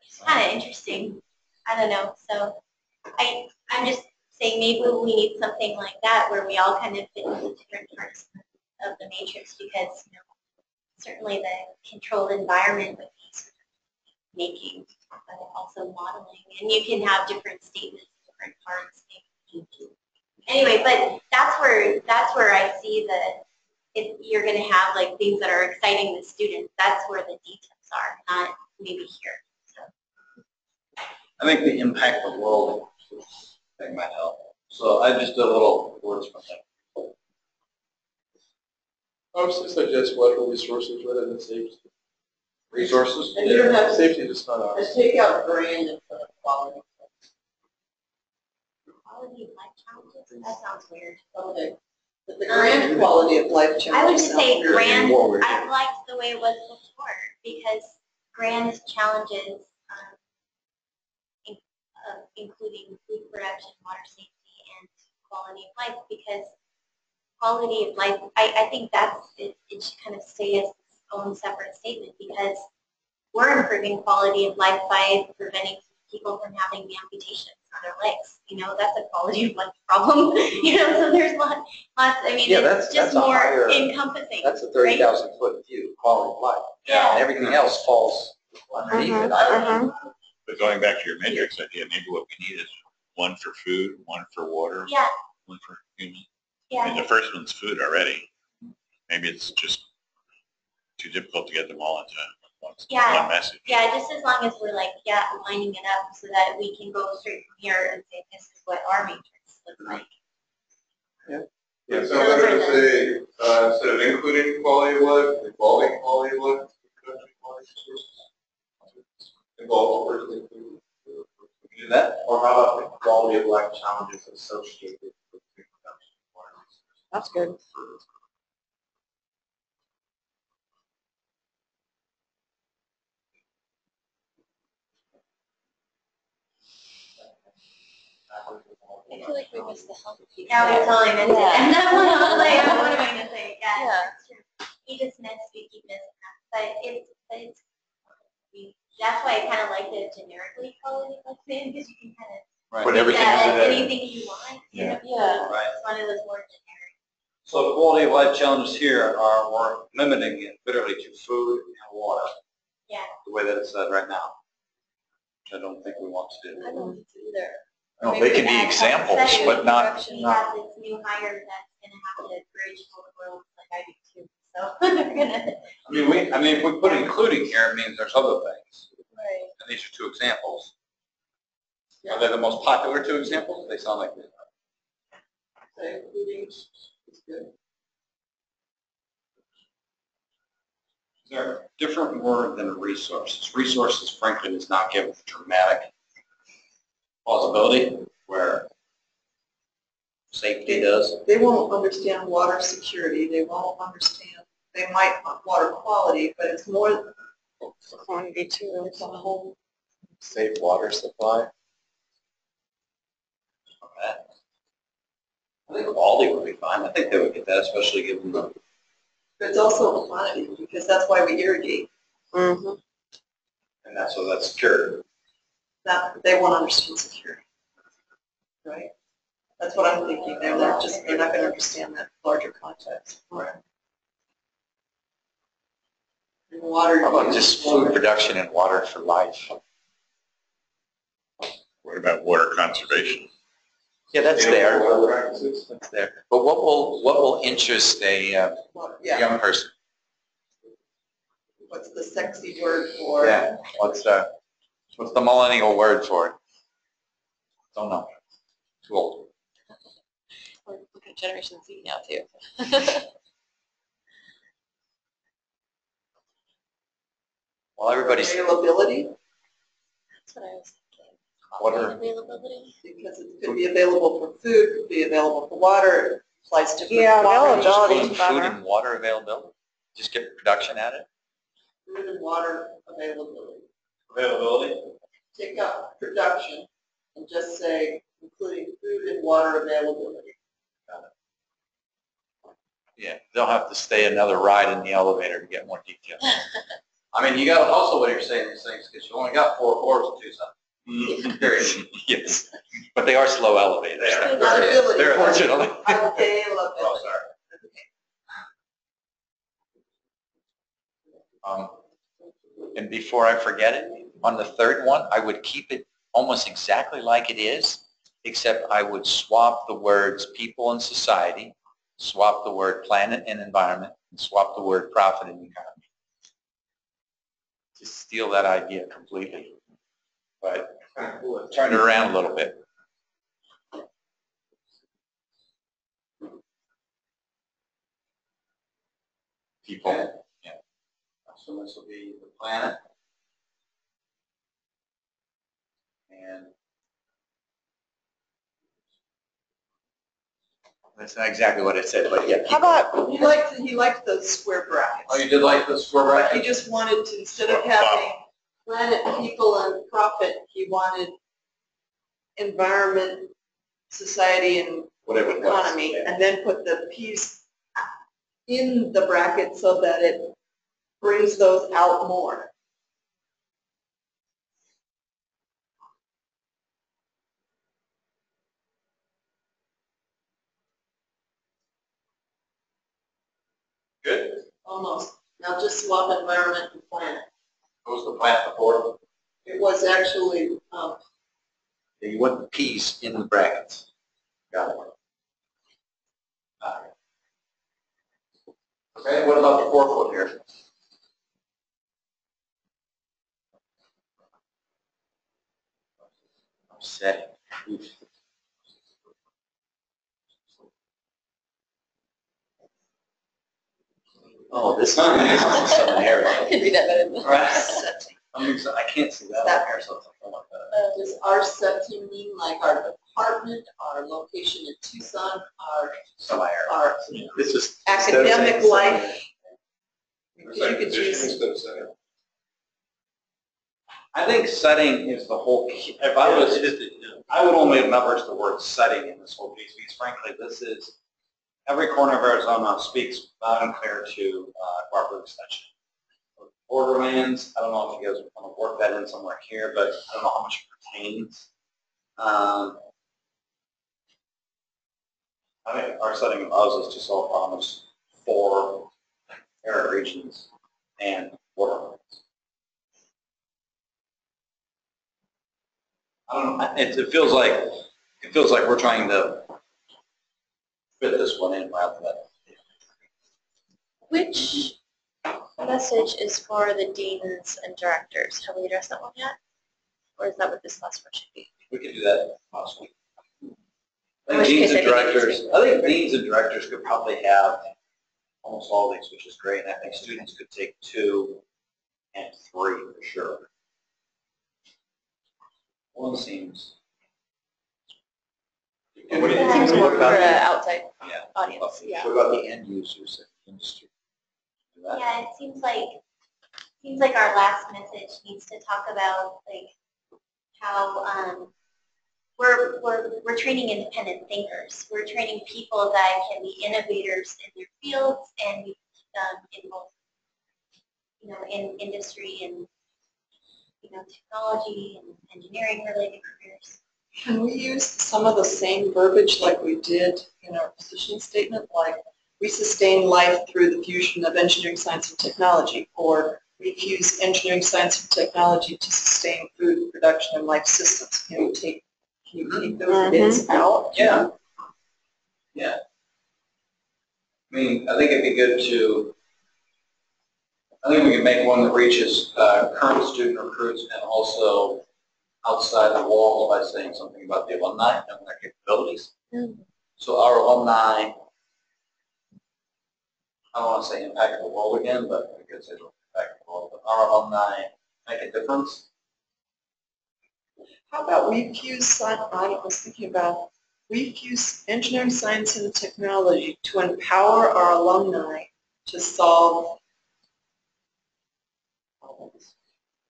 S3: It's kind of interesting. I don't know. So I'm just saying maybe we need something like that where we all kind of fit into different parts of the matrix because you know, certainly the controlled environment would be sort of making, but also modeling, and you can have different statements in different parts. Anyway, but that's where I see that if you're going to have like things that are exciting the students, that's where the details are, not maybe here. So.
S6: I think the impact the world thing might help. So I just did a little words from that.
S8: I would still suggest water resources rather than safety.
S6: Resources?
S2: And you don't have to
S8: Safety is not ours.
S2: take out brand and put quality.
S3: Quality of life challenges? That sounds weird.
S2: Okay. But the grand quality of life challenges.
S3: I would just say
S2: sound weird.
S3: grand,
S1: more weird.
S3: I liked the way it was before because grand challenges, including food production, water safety, and quality of life because quality of life, I think it should kind of stay as its own separate statement because we're improving quality of life by preventing people from having amputations on their legs. You know, that's a quality of life problem. You know, so there's lots. I mean,
S1: Yeah,
S3: it's
S1: that's
S3: just
S1: a
S3: more
S1: higher-
S3: encompassing.
S1: That's a
S3: right?
S1: 30,000 foot view, quality of life.
S3: Yeah.
S1: And everything else falls underneath it. I don't know.
S10: But going back to your matrix idea, maybe what we need is one for food, one for water,
S3: Yeah,
S10: one for human.
S3: yeah.
S10: And the first one's food already. Maybe it's just too difficult to get them all into one message.
S3: Yeah, just as long as we're like, lining it up so that we can go straight from here and say, this is what our matrix looks like.
S5: Yeah, so I'm going to say, instead of including quality of life, involving quality of life, production quality resources. Involve or include.
S6: We can do that.
S9: Or how about the quality of life challenges associated with food production and water resources?
S4: That's good.
S7: I feel like we missed the health piece.
S3: Yeah, we totally missed it.
S7: Yeah.
S3: And then when I was like, what am I going to say? Yeah,
S7: Yeah.
S3: that's true. We just missed, we keep missing that. But that's why I kind of like the generically quality of life thing because you can kind of
S1: Put everything
S3: that
S1: under there.
S3: anything you want, you know,
S7: Yeah.
S6: Right.
S3: it's one of those more generic.
S6: So the quality of life challenges here are we're limiting it literally to food and water.
S3: Yeah.
S6: The way that it's said right now. Which I don't think we want to
S7: I
S6: do.
S7: don't think so either.
S1: No, they can be examples, but not,
S3: She has this new hire that's gonna have to bridge both worlds like I do too, so they're gonna.
S6: I mean, if we put including here, it means there's other things.
S7: Right.
S6: And these are two examples. Are they the most popular two examples? They sound like they are.
S2: So including is good.
S6: Is there a different word than resources? Resources, frankly, does not give a dramatic plausibility where safety does.
S2: They won't understand water security, they won't understand, they might want water quality, but it's more,
S4: Quantity too.
S2: it's a whole,
S9: Safe water supply.
S6: Okay. I think quality would be fine. I think they would get that, especially given the.
S2: but it's also a quantity, because that's why we irrigate.
S4: Mm-hmm.
S6: And that's so that's secure.
S2: That, they won't understand security. Right? That's what I'm thinking, they're not gonna understand that larger context.
S6: Right.
S2: And water.
S1: how about
S2: use,
S1: just food production and water for life?
S10: What about water conservation?
S1: Yeah, that's there.
S5: Water practices.
S1: That's there. But what will interest a
S2: Well, yeah,
S1: young person?
S2: what's the sexy word for?
S1: Yeah. What's the millennial word for it? Don't know. Too old.
S7: We're looking at Generation Z now too.
S1: Well, everybody's
S2: Availability,
S7: That's what I was thinking.
S1: Water.
S7: Quality and availability.
S2: because it could be available for food, could be available for water, it applies to different.
S4: Yeah,
S2: water
S1: just
S4: availability
S1: food,
S4: is
S1: food
S4: better.
S1: and water availability. Just get production at it.
S2: Food and water availability.
S6: Availability?
S2: Take out production and just say including food and water availability.
S1: Yeah, they'll have to stay another ride in the elevator to get more detail.
S6: I mean, you got to hustle when you're saying these things because you only got 4 floors in Tucson. Period.
S1: Yes, but they are slow elevators.
S6: They are.
S2: Availability.
S1: They're unfortunately.
S2: Availability.
S6: Oh, sorry.
S1: And before I forget it, on the third one, I would keep it almost exactly like it is, except I would swap the words people and society, swap the word planet and environment, and swap the word profit and economy. Just steal that idea completely, but turn it around a little bit. People.
S6: Okay. So this will be the planet. And
S1: That's not exactly what it said, but yeah.
S4: How about,
S2: He liked the square brackets.
S6: oh, you did like this square
S2: But he
S6: bracket?
S2: just wanted to, instead of having planet, people, and profit, he wanted environment, society, and
S1: Whatever it was,
S2: economy,
S1: yeah.
S2: and then put the piece in the bracket so that it brings those out more.
S6: Good.
S2: Almost. Now just swap environment and planet.
S6: What was the planet before?
S2: It was actually,
S1: You want the P's in the brackets.
S6: Got it. Okay, what about the 4th one here?
S1: Setting. Oh, this is something here.
S7: I could read that better than
S6: Right. I can't see that on here, so it's something like that.
S2: does our setting mean like our department, our location in Tucson, our
S1: This is
S2: academic life?
S5: Is
S2: You
S5: that
S2: could
S5: position
S2: use,
S5: instead of setting?
S6: I think setting is the whole key. If I was, I would only leverage the word setting in this whole piece because frankly, this is, every corner of Arizona speaks loud and clear to cooperative extension. Borderlands, I don't know if you guys want to work that in somewhere here, but I don't know how much it pertains. I think our setting allows us to solve problems for arid regions and water. I don't know, it feels like we're trying to fit this one in rather than.
S7: Which message is for the deans and directors? Have we addressed that one yet? Or is that what this last one should be?
S6: We could do that possibly.
S7: In which case, I think it needs to be-
S6: I think deans and directors could probably have almost all these, which is great. And I think students could take 2 and 3 for sure. One seems. What do you
S7: It
S6: think?
S7: seems more for
S6: about
S7: an outside
S6: Yeah.
S7: audience, yeah.
S1: What about the end users of the industry?
S6: Do that?
S3: Yeah, it seems like our last message needs to talk about like how we're training independent thinkers. We're training people that can be innovators in their fields and in both, in industry and technology and engineering related careers.
S2: Can we use some of the same verbiage like we did in our positioning statement, like we sustain life through the fusion of engineering, science, and technology, or we fuse engineering, science, and technology to sustain food production and life systems? Can you take those bits out?
S6: Yeah. Yeah. I mean, I think it'd be good to, I think we can make one that reaches current student recruits and also outside the walls by saying something about the alumni and their capabilities. So our alumni, I don't want to say impact the world again, but I could say impact the world, but our alumni make a difference.
S2: How about we fuse, I was thinking about, we fuse engineering, science, and technology to empower our alumni to solve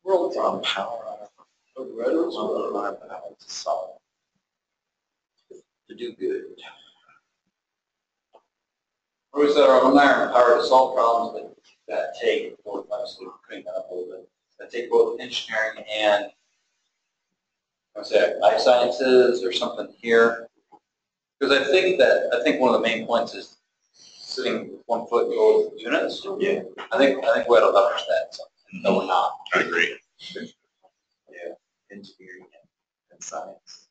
S2: world problems.
S1: To solve, to do good.
S6: Or is that our alumni are empowered to solve problems that take both, obviously, clean that up a little bit, that take both engineering and, let's say, life sciences or something here. Because I think one of the main points is sitting with 1 foot in both units.
S1: Yeah.
S6: I think we ought to leverage that. So, no, we're not.
S10: I agree.
S1: Yeah, engineering and science.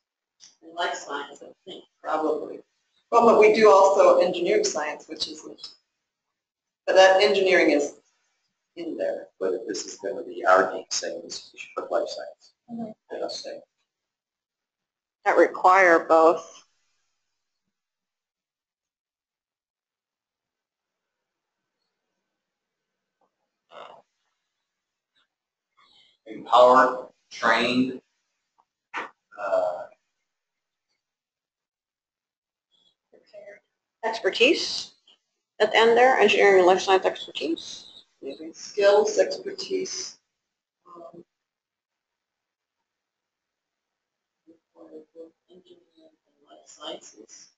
S2: And life science, I think, probably. Well, but we do also engineering science, which isn't, but that engineering is in there.
S1: But if this is going to be our name saying this, we should put life science. Let us say.
S4: That require both.
S6: Empowered, trained,
S4: Expertise at the end there, engineering and life science expertise.
S2: Maybe skills, expertise. Engineering and life sciences.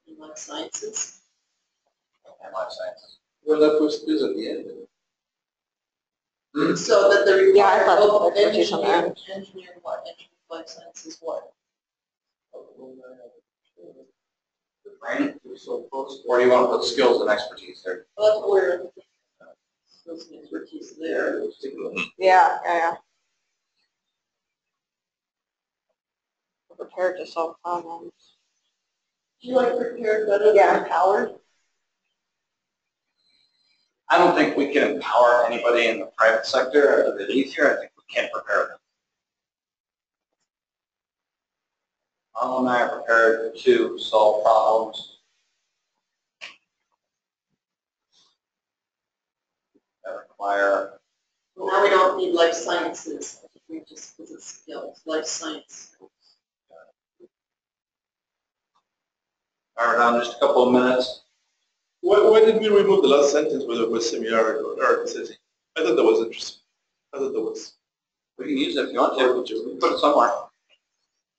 S2: In life sciences.
S6: and life sciences.
S8: Well, that was is at the end.
S2: So that the
S4: Yeah, I
S2: required
S4: thought
S2: both
S4: expertise on the end.
S2: engineering what, engineering life sciences what?
S6: Training, so close. Or do you want to put skills and expertise there?
S2: Well, that's where skills and expertise there.
S4: Yeah. Prepared to solve problems.
S2: Do you like prepared better than empowered?
S6: I don't think we can empower anybody in the private sector that leaves here. I think we can prepare them. Our alumni are prepared to solve problems that require.
S2: Well, now we don't need life sciences. We just put the skills, life science.
S6: All right, down just a couple of minutes.
S8: Why did we remove the last sentence where it was semi-arid or arid city? I thought that was interesting. I thought that was.
S6: We can use it if you want to. Put it somewhere.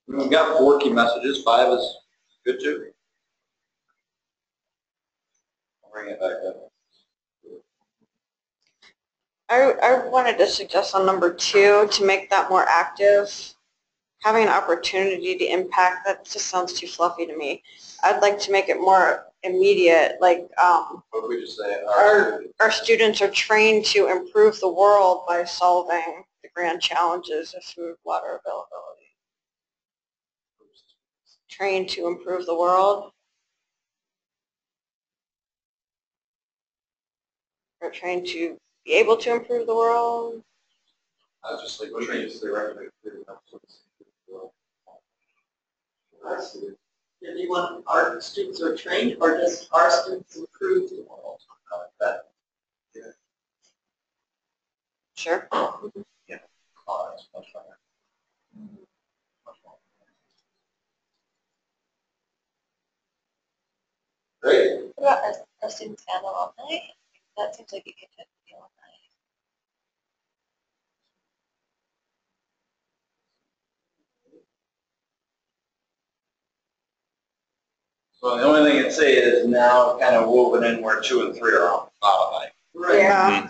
S6: We've got 4 key messages. 5 is good too. Bring it back up.
S4: I wanted to suggest on number 2 to make that more active, having an opportunity to impact, that just sounds too fluffy to me. I'd like to make it more immediate, like
S6: What if we just say our
S4: our students are trained to improve the world by solving the grand challenges of food, water availability. Trained to improve the world. Or trained to be able to improve the world.
S6: I was just like,
S5: What do you say, recommend?
S2: Do you want our students are trained, or does our students improve the world?
S6: that.
S4: Sure.
S6: Yeah. Oh, that's much better. Great.
S7: What about our students and alumni? That seems like you could fit the alumni.
S6: So the only thing I'd say is now kind of woven in where 2 and 3 are alumni.
S2: Right.
S4: Yeah.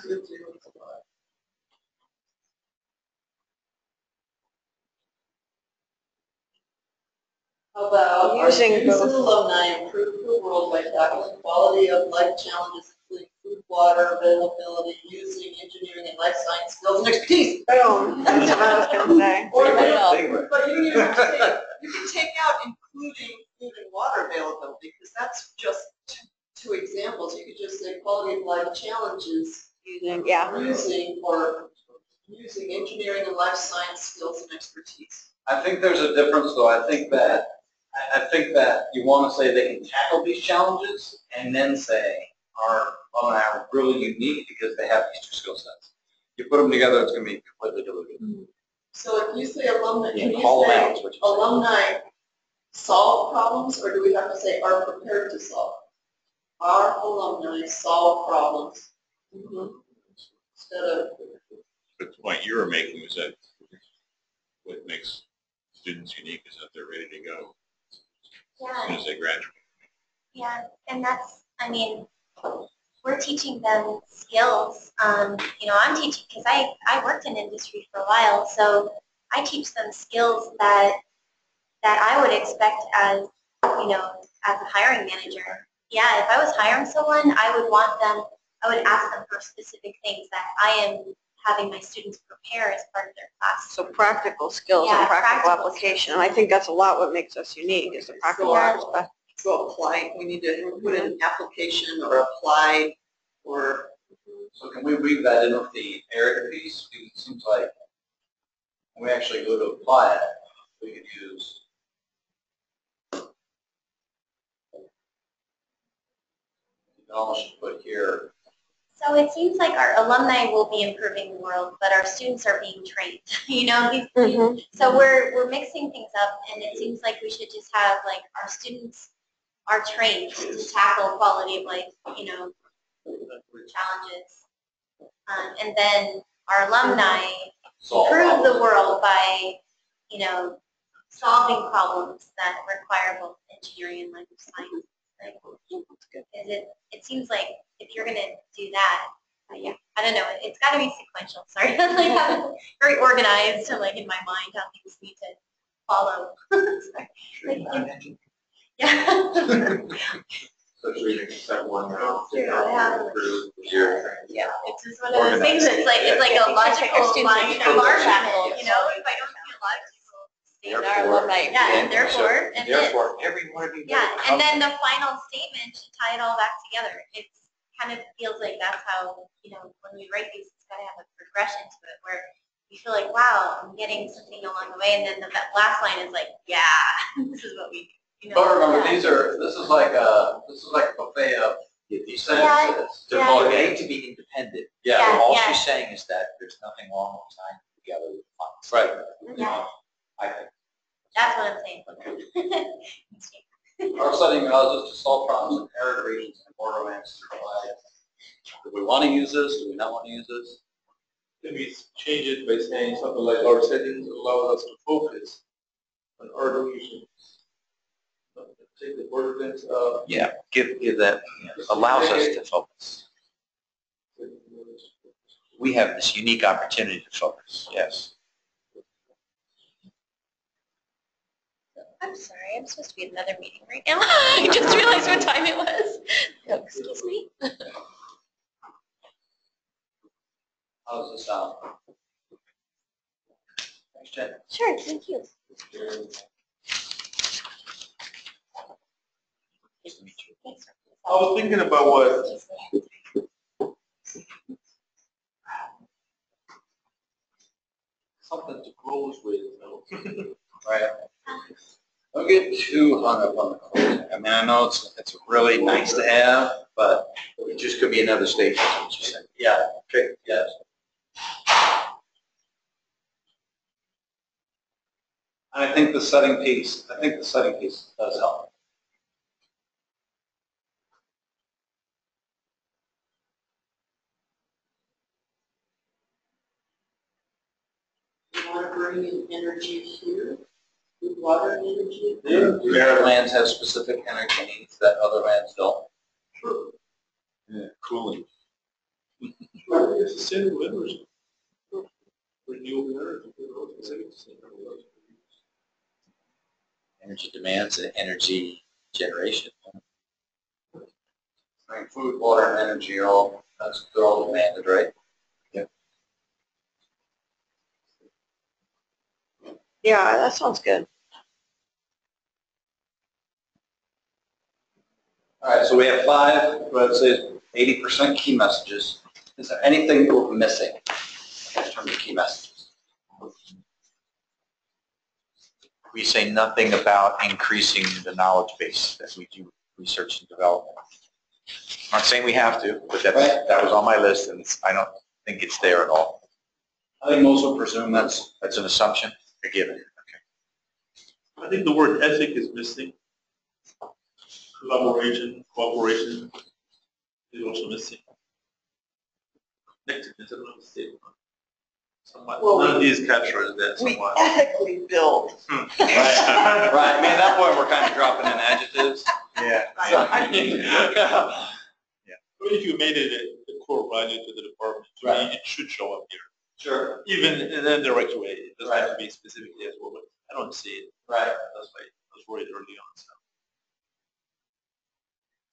S2: How about our
S4: Using
S2: students and
S4: both.
S2: alumni improve the world by tackling quality of life challenges, including food, water availability, using engineering and life science skills and expertise.
S4: Boom. That's what I was going to say.
S2: Or,
S7: Pretty much.
S2: but you don't even have to take, you can take out including food and water availability, because that's just two examples. You could just say quality of life challenges
S4: Yeah.
S2: using engineering and life science skills and expertise.
S6: I think there's a difference though. I think that you want to say they can tackle these challenges and then say our alumni are really unique because they have these 2 skill sets. You put them together, it's going to be completely diluted.
S2: So if you say alumni, can you
S6: Call them
S2: say
S6: out, is what you're saying.
S2: alumni solve problems, or do we have to say are prepared to solve? Our alumni solve problems. Instead of,
S10: But the point you were making was that what makes students unique is that they're ready to go as soon
S3: Yeah,
S10: as they graduate.
S3: yeah, and that's, I mean, we're teaching them skills. You know, I'm teaching, because I worked in industry for a while, so I teach them skills that I would expect as, you know, as a hiring manager. Yeah, if I was hiring someone, I would ask them for specific things that I am having my students prepare as part of their class.
S4: So practical skills
S3: Yeah,
S4: and practical
S3: practical
S4: application.
S3: skills.
S4: And I think that's a lot what makes us unique is the practical
S3: Yeah.
S4: aspect.
S2: to apply, we need to put in an application or apply, or
S6: So can we weave that in with the area piece? Because it seems like when we actually go to apply it, we could use you almost should put here.
S3: So it seems like our alumni will be improving the world, but our students are being trained. You know, so we're mixing things up, and it seems like we should just have like our students are trained to tackle quality of life, you know, challenges, and then our alumni
S6: Solve
S3: improve the
S6: problems.
S3: world by, you know, solving problems that require both engineering and life science. Like, it seems like if you're going to do that, yeah, I don't know, it's got to be sequential. Sorry, like I'm very organized, like in my mind how things need to follow. Sorry. Yeah.
S5: So should we make step 1 now?
S3: It's true, yeah.
S5: Improve your
S3: Yeah, it's just one of those things. It's like a logical line of argument, you know. If I don't see a lot of people state our alumni, yeah, and therefore, and then,
S1: Therefore, every one of you.
S3: yeah, and then the final statement should tie it all back together. It kind of feels like that's how, you know, when we write these, it's got to have a progression to it where you feel like, wow, I'm getting something along the way, and then the last line is like, yeah, this is what we do. You know?
S6: But remember,
S3: Yeah.
S6: this is like a buffet of sentences.
S1: They're
S3: Yeah.
S1: both made to be independent.
S3: Yeah,
S1: All
S3: yeah.
S1: she's saying is that there's nothing wrong with tying them together with fun.
S6: Right.
S3: Yeah.
S1: I think.
S3: That's what I'm saying.
S6: Our setting allows us to solve problems in arid regions and borderlands through applied. Do we want to use this? Do we not want to use this?
S8: Can we change it by saying something like our settings allows us to focus on urban regions? Take the ordinance,
S1: Yeah, give that, allows us to focus. We have this unique opportunity to focus, yes.
S7: I'm sorry, I'm supposed to be at another meeting right now. I just realized what time it was. Oh, excuse me.
S6: How does this sound? Thanks, Jen.
S7: Sure, thank you. Thanks.
S8: I was thinking about what something to close with.
S6: Right. Don't get too hung up on the closing. I mean, I know it's really nice to have, but
S1: It just could be another stage, is what you said.
S6: yeah, okay, yes. And I think the setting piece does help.
S11: You want to bring in energy here, with water and energy?
S6: Arid lands have specific energy needs that other lands don't.
S10: Yeah, cooling.
S8: It's sustainable energy. Renewable energy.
S1: Energy demands and energy generation.
S6: I mean, food, water, and energy are all, they're all demanded, right?
S4: Yeah, that sounds good.
S6: All right, so we have 5, what I'd say is 80% key messages. Is there anything that we're missing in terms of key messages?
S1: We say nothing about increasing the knowledge base that we do research and development. I'm not saying we have to, but that was on my list, and I don't think it's there at all.
S6: I think most would presume that's
S1: That's an assumption, a given. Okay.
S8: I think the word ethic is missing. Collaboration, cooperation is also missing. Connectedness, I don't know if it's somewhat.
S2: Well,
S8: None of these captures that
S2: We
S8: somewhat.
S2: ethically build.
S6: right. Right. I mean, at that point, we're kind of dropping in adjectives.
S1: Yeah.
S6: So,
S8: I mean, if you made it a core value to the department, to
S6: Right.
S8: me, it should show up here.
S6: Sure.
S8: Even in an indirect way. It doesn't have
S6: Right.
S8: to be specifically as well, but I don't see it.
S6: Right.
S8: That's why I was worried early on.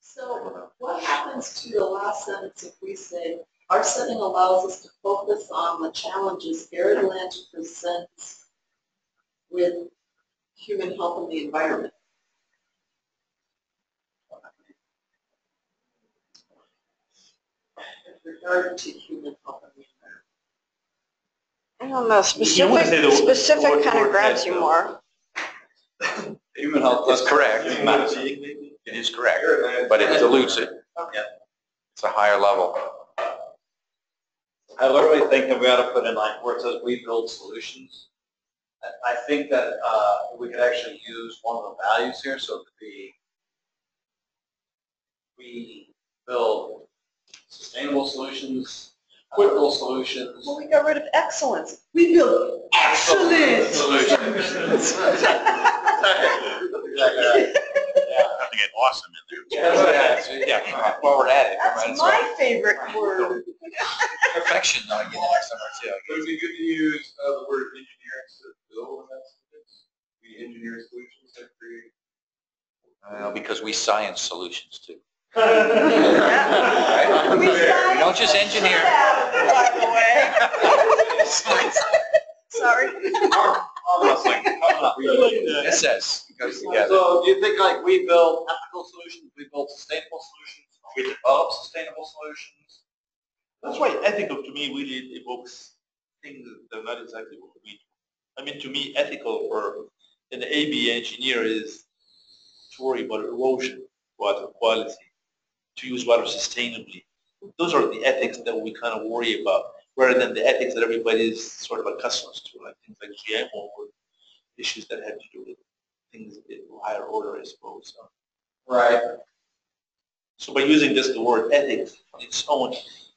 S11: So what happens to the last sentence if we say, our setting allows us to focus on the challenges arid land presents with human health and the environment? With regard to human health and the environment.
S4: I don't know,
S8: You wanna say the
S4: specific
S8: word
S4: kind of
S8: ethic,
S4: grabs you
S8: though.
S4: more.
S6: Human health
S1: That's correct.
S8: Human well-being, maybe?
S1: It is correct, but it dilutes it.
S6: Yeah.
S1: It's a higher level.
S6: I literally think that we ought to put in like where it says we build solutions. I think that we could actually use one of the values here, so it could be we build sustainable solutions, ethical solutions.
S2: Well, we got rid of excellence. We build excellent
S6: Solutions. Exactly right.
S10: Have to get awesome in there.
S1: Yeah, while we're at it.
S2: That's my favorite word.
S1: Perfection, though, I get in there somewhere too.
S5: Would it be good to use the word engineering instead of build in that sentence? We engineer solutions that create.
S1: Because we science solutions too.
S2: We
S1: We don't just engineer.
S2: By the way. Sorry.
S1: It says, it goes together.
S6: So do you think like we build ethical solutions, we build sustainable solutions, or we develop sustainable solutions?
S8: That's why ethical to me really evokes things that are not exactly what we do. I mean, to me, ethical for an ABE engineer is to worry about erosion, water quality, to use water sustainably. Those are the ethics that we kind of worry about, rather than the ethics that everybody is sort of accustomed to, like things like GMO or issues that have to do with things in higher order, I suppose.
S6: Right.
S8: So by using just the word ethics on its own,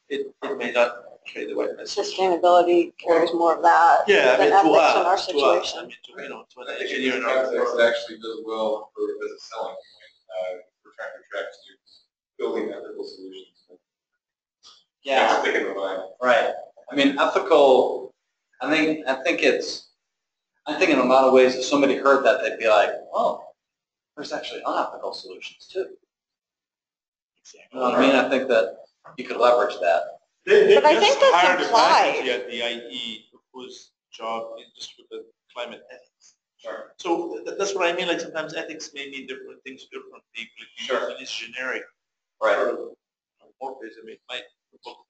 S8: it may not carry the right message.
S4: Sustainability carries more of that
S8: Yeah, I
S4: than
S8: mean,
S4: ethics
S8: to us,
S4: in our
S8: to us,
S4: situation.
S8: I mean, to an
S5: I think
S8: engineer
S5: in
S8: in our
S5: context, it actually does well for, as a selling point. We're trying to attract students, building ethical solutions.
S6: Yeah,
S5: That's sticking in mind.
S6: right. I mean, ethical, I think in a lot of ways, if somebody heard that, they'd be like, oh, there's actually unethical solutions too. You know what I mean? I think that you could leverage that.
S8: They
S4: But I
S8: just
S4: think that's
S8: hired a
S4: implied.
S8: faculty at the IE whose job is just with the climate ethics.
S6: Sure.
S8: So that's what I mean, like sometimes ethics may mean different things to different people.
S6: Sure.
S8: And it's generic.
S6: Right.
S8: More ways, I mean, it might.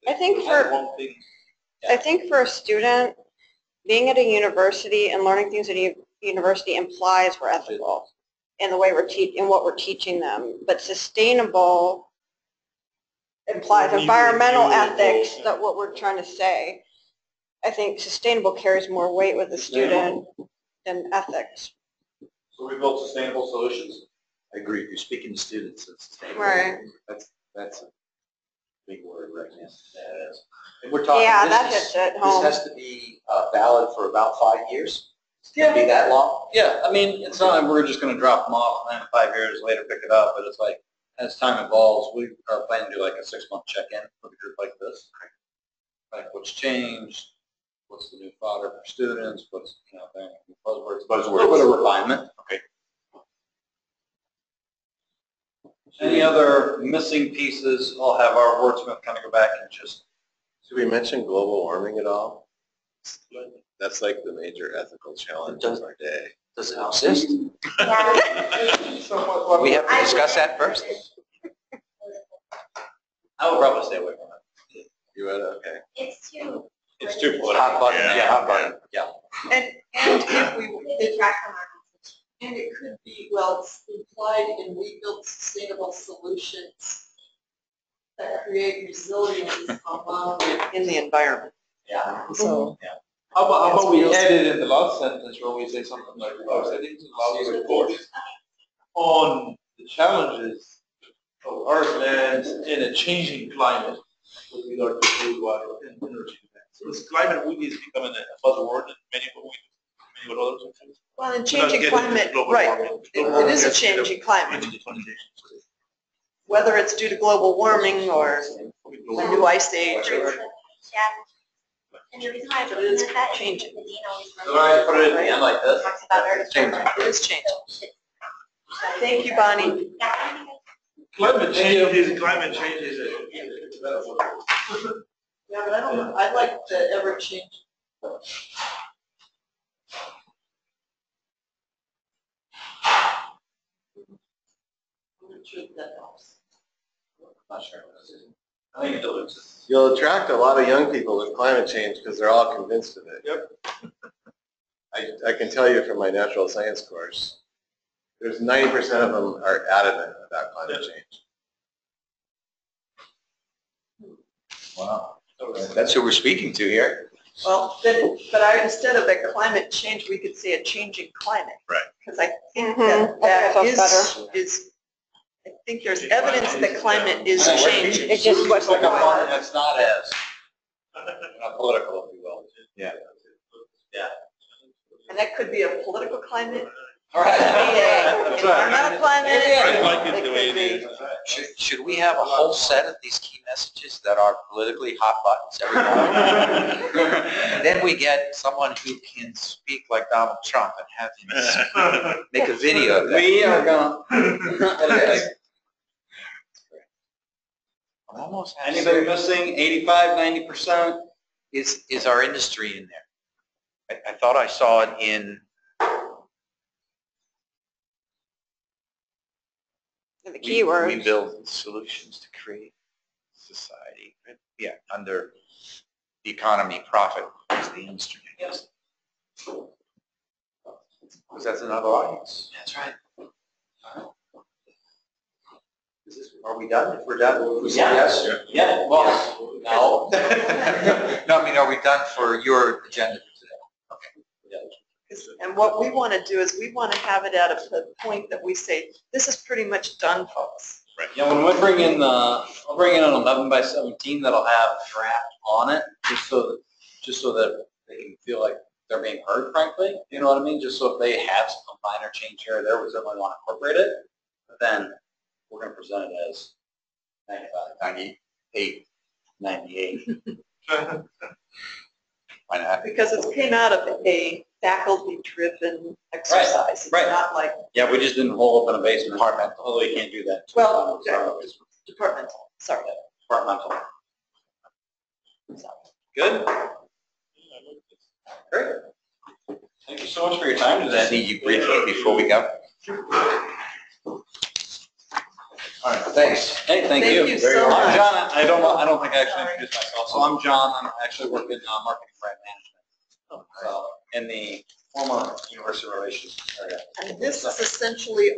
S4: I think
S8: the
S4: for-
S8: wrong thing.
S4: I think for a student, being at a university and learning things at a university implies we're ethical in the way in what we're teaching them. But sustainable implies environmental ethics, that's what we're trying to say. I think sustainable carries more weight with the student than ethics.
S6: So we build sustainable solutions.
S1: I agree. If you're speaking to students, it's sustainable.
S4: Right.
S1: That's a big word right now. Yeah, it is. And we're talking,
S4: Yeah,
S1: this
S4: that
S1: is-
S4: hits it
S1: This
S4: home.
S1: has to be valid for about 5 years? It's gonna be that long?
S6: Yeah, I mean, it's not like we're just going to drop them off and then 5 years later pick it up, but it's like, as time evolves, we are planning to do like a 6-month check-in with a group like this. Like what's changed, what's the new fodder for students, what's, buzzwords, a little bit of refinement.
S1: Okay.
S6: Any other missing pieces? I'll have our wordsmith kind of go back and just.
S9: Should we mention global warming at all? That's like the major ethical challenge of our day.
S1: Does it exist?
S2: So
S1: We have to discuss that first?
S6: I would probably stay away from it.
S9: You would, okay.
S3: It's too.
S6: It's too political.
S1: Hot button,
S10: Yeah.
S1: yeah, hot button.
S6: Yeah.
S2: And if we,
S3: Detract from our message.
S11: And it could be, well, it's implied in we build sustainable solutions that create resilience among
S2: in the environment,
S6: Yeah.
S2: so.
S8: How about we edit in the last sentence where we say something like, settings allow us to report on the challenges of Earth lands in a changing climate with regard to food, water, and energy. So this climate really is becoming a buzzword in many other countries.
S2: Well, in
S8: Without
S2: changing
S8: getting into
S2: climate,
S8: global
S2: right,
S8: warming.
S2: it is a changing climate,
S8: Energy connotations.
S2: whether it's due to global warming or a new ice age or.
S3: Yeah. And the reason why I
S2: But
S3: put
S2: it is
S3: in that is
S2: changing.
S3: because the dean always
S6: So I put it at the end like this.
S3: talks about our.
S2: It's changing, it is changing. Thank you, Bonnie.
S8: Climate change is
S11: Yeah, but I don't know, I like the ever changing. I'm not sure if that helps.
S6: Not sure. I think it dilutes it.
S9: You'll attract a lot of young people with climate change because they're all convinced of it.
S8: Yep.
S9: I can tell you from my natural science course, there's 90% of them are adamant about climate change.
S1: Wow. That's who we're speaking to here.
S2: Well, but instead of a climate change, we could say a changing climate.
S10: Right.
S2: Because I think
S4: Mhm.
S2: that
S4: Okay, sounds
S2: I think there's evidence that climate is
S6: I know, we're
S2: changing.
S4: It's just what's
S6: Pick
S4: going
S6: up on it
S4: on.
S6: that's not as, not political, if you will.
S1: Yeah.
S6: Yeah.
S2: And that could be a political climate,
S6: All right.
S2: That's right. Environmental climate.
S8: I like it the way it
S2: could
S8: is.
S1: Should we have a whole set of these key messages that are politically hot buttons every morning? And then we get someone who can speak like Donald Trump and have him make a video of that.
S6: We are gonna.
S1: I'm almost
S6: Anybody missing 85, 90%?
S1: Is our industry in there? I thought I saw it in,
S4: The
S1: we
S4: keywords.
S1: build solutions to create society. Yeah, under the economy, profit is the industry, I guess. Because that's another audience. That's right. Are we done? If we're done, we say yes?
S6: Yeah, well, no.
S1: No, I mean, are we done for your agenda for today?
S2: And what we want to do is we want to have it at a point that we say, this is pretty much done, folks.
S6: Yeah, when we bring in I'll bring in an 11 by 17 that'll have draft on it. just so that they can feel like they're being heard, frankly, you know what I mean? Just so if they have some minor change here or there, we certainly want to incorporate it, but then we're going to present it as 95, 98, 98.
S1: Why not?
S2: Because it came out of a faculty-driven exercise. It's
S6: right.
S2: not like
S6: Yeah, we just didn't hole up in a basement. Departmental. Although you can't do that.
S2: Well,
S6: Sorry.
S2: departmental, sorry.
S6: Departmental. Good? Great. Thank you so much for your time today.
S1: See you briefly before we go. All right, thanks.
S6: Hey, thank
S2: Thank
S6: you.
S2: you so
S6: I'm
S2: much.
S6: John. I don't think I actually
S2: Sorry.
S6: introduced myself. So I'm John. I'm actually working in marketing brand management in the former university relations area.
S2: And this is essentially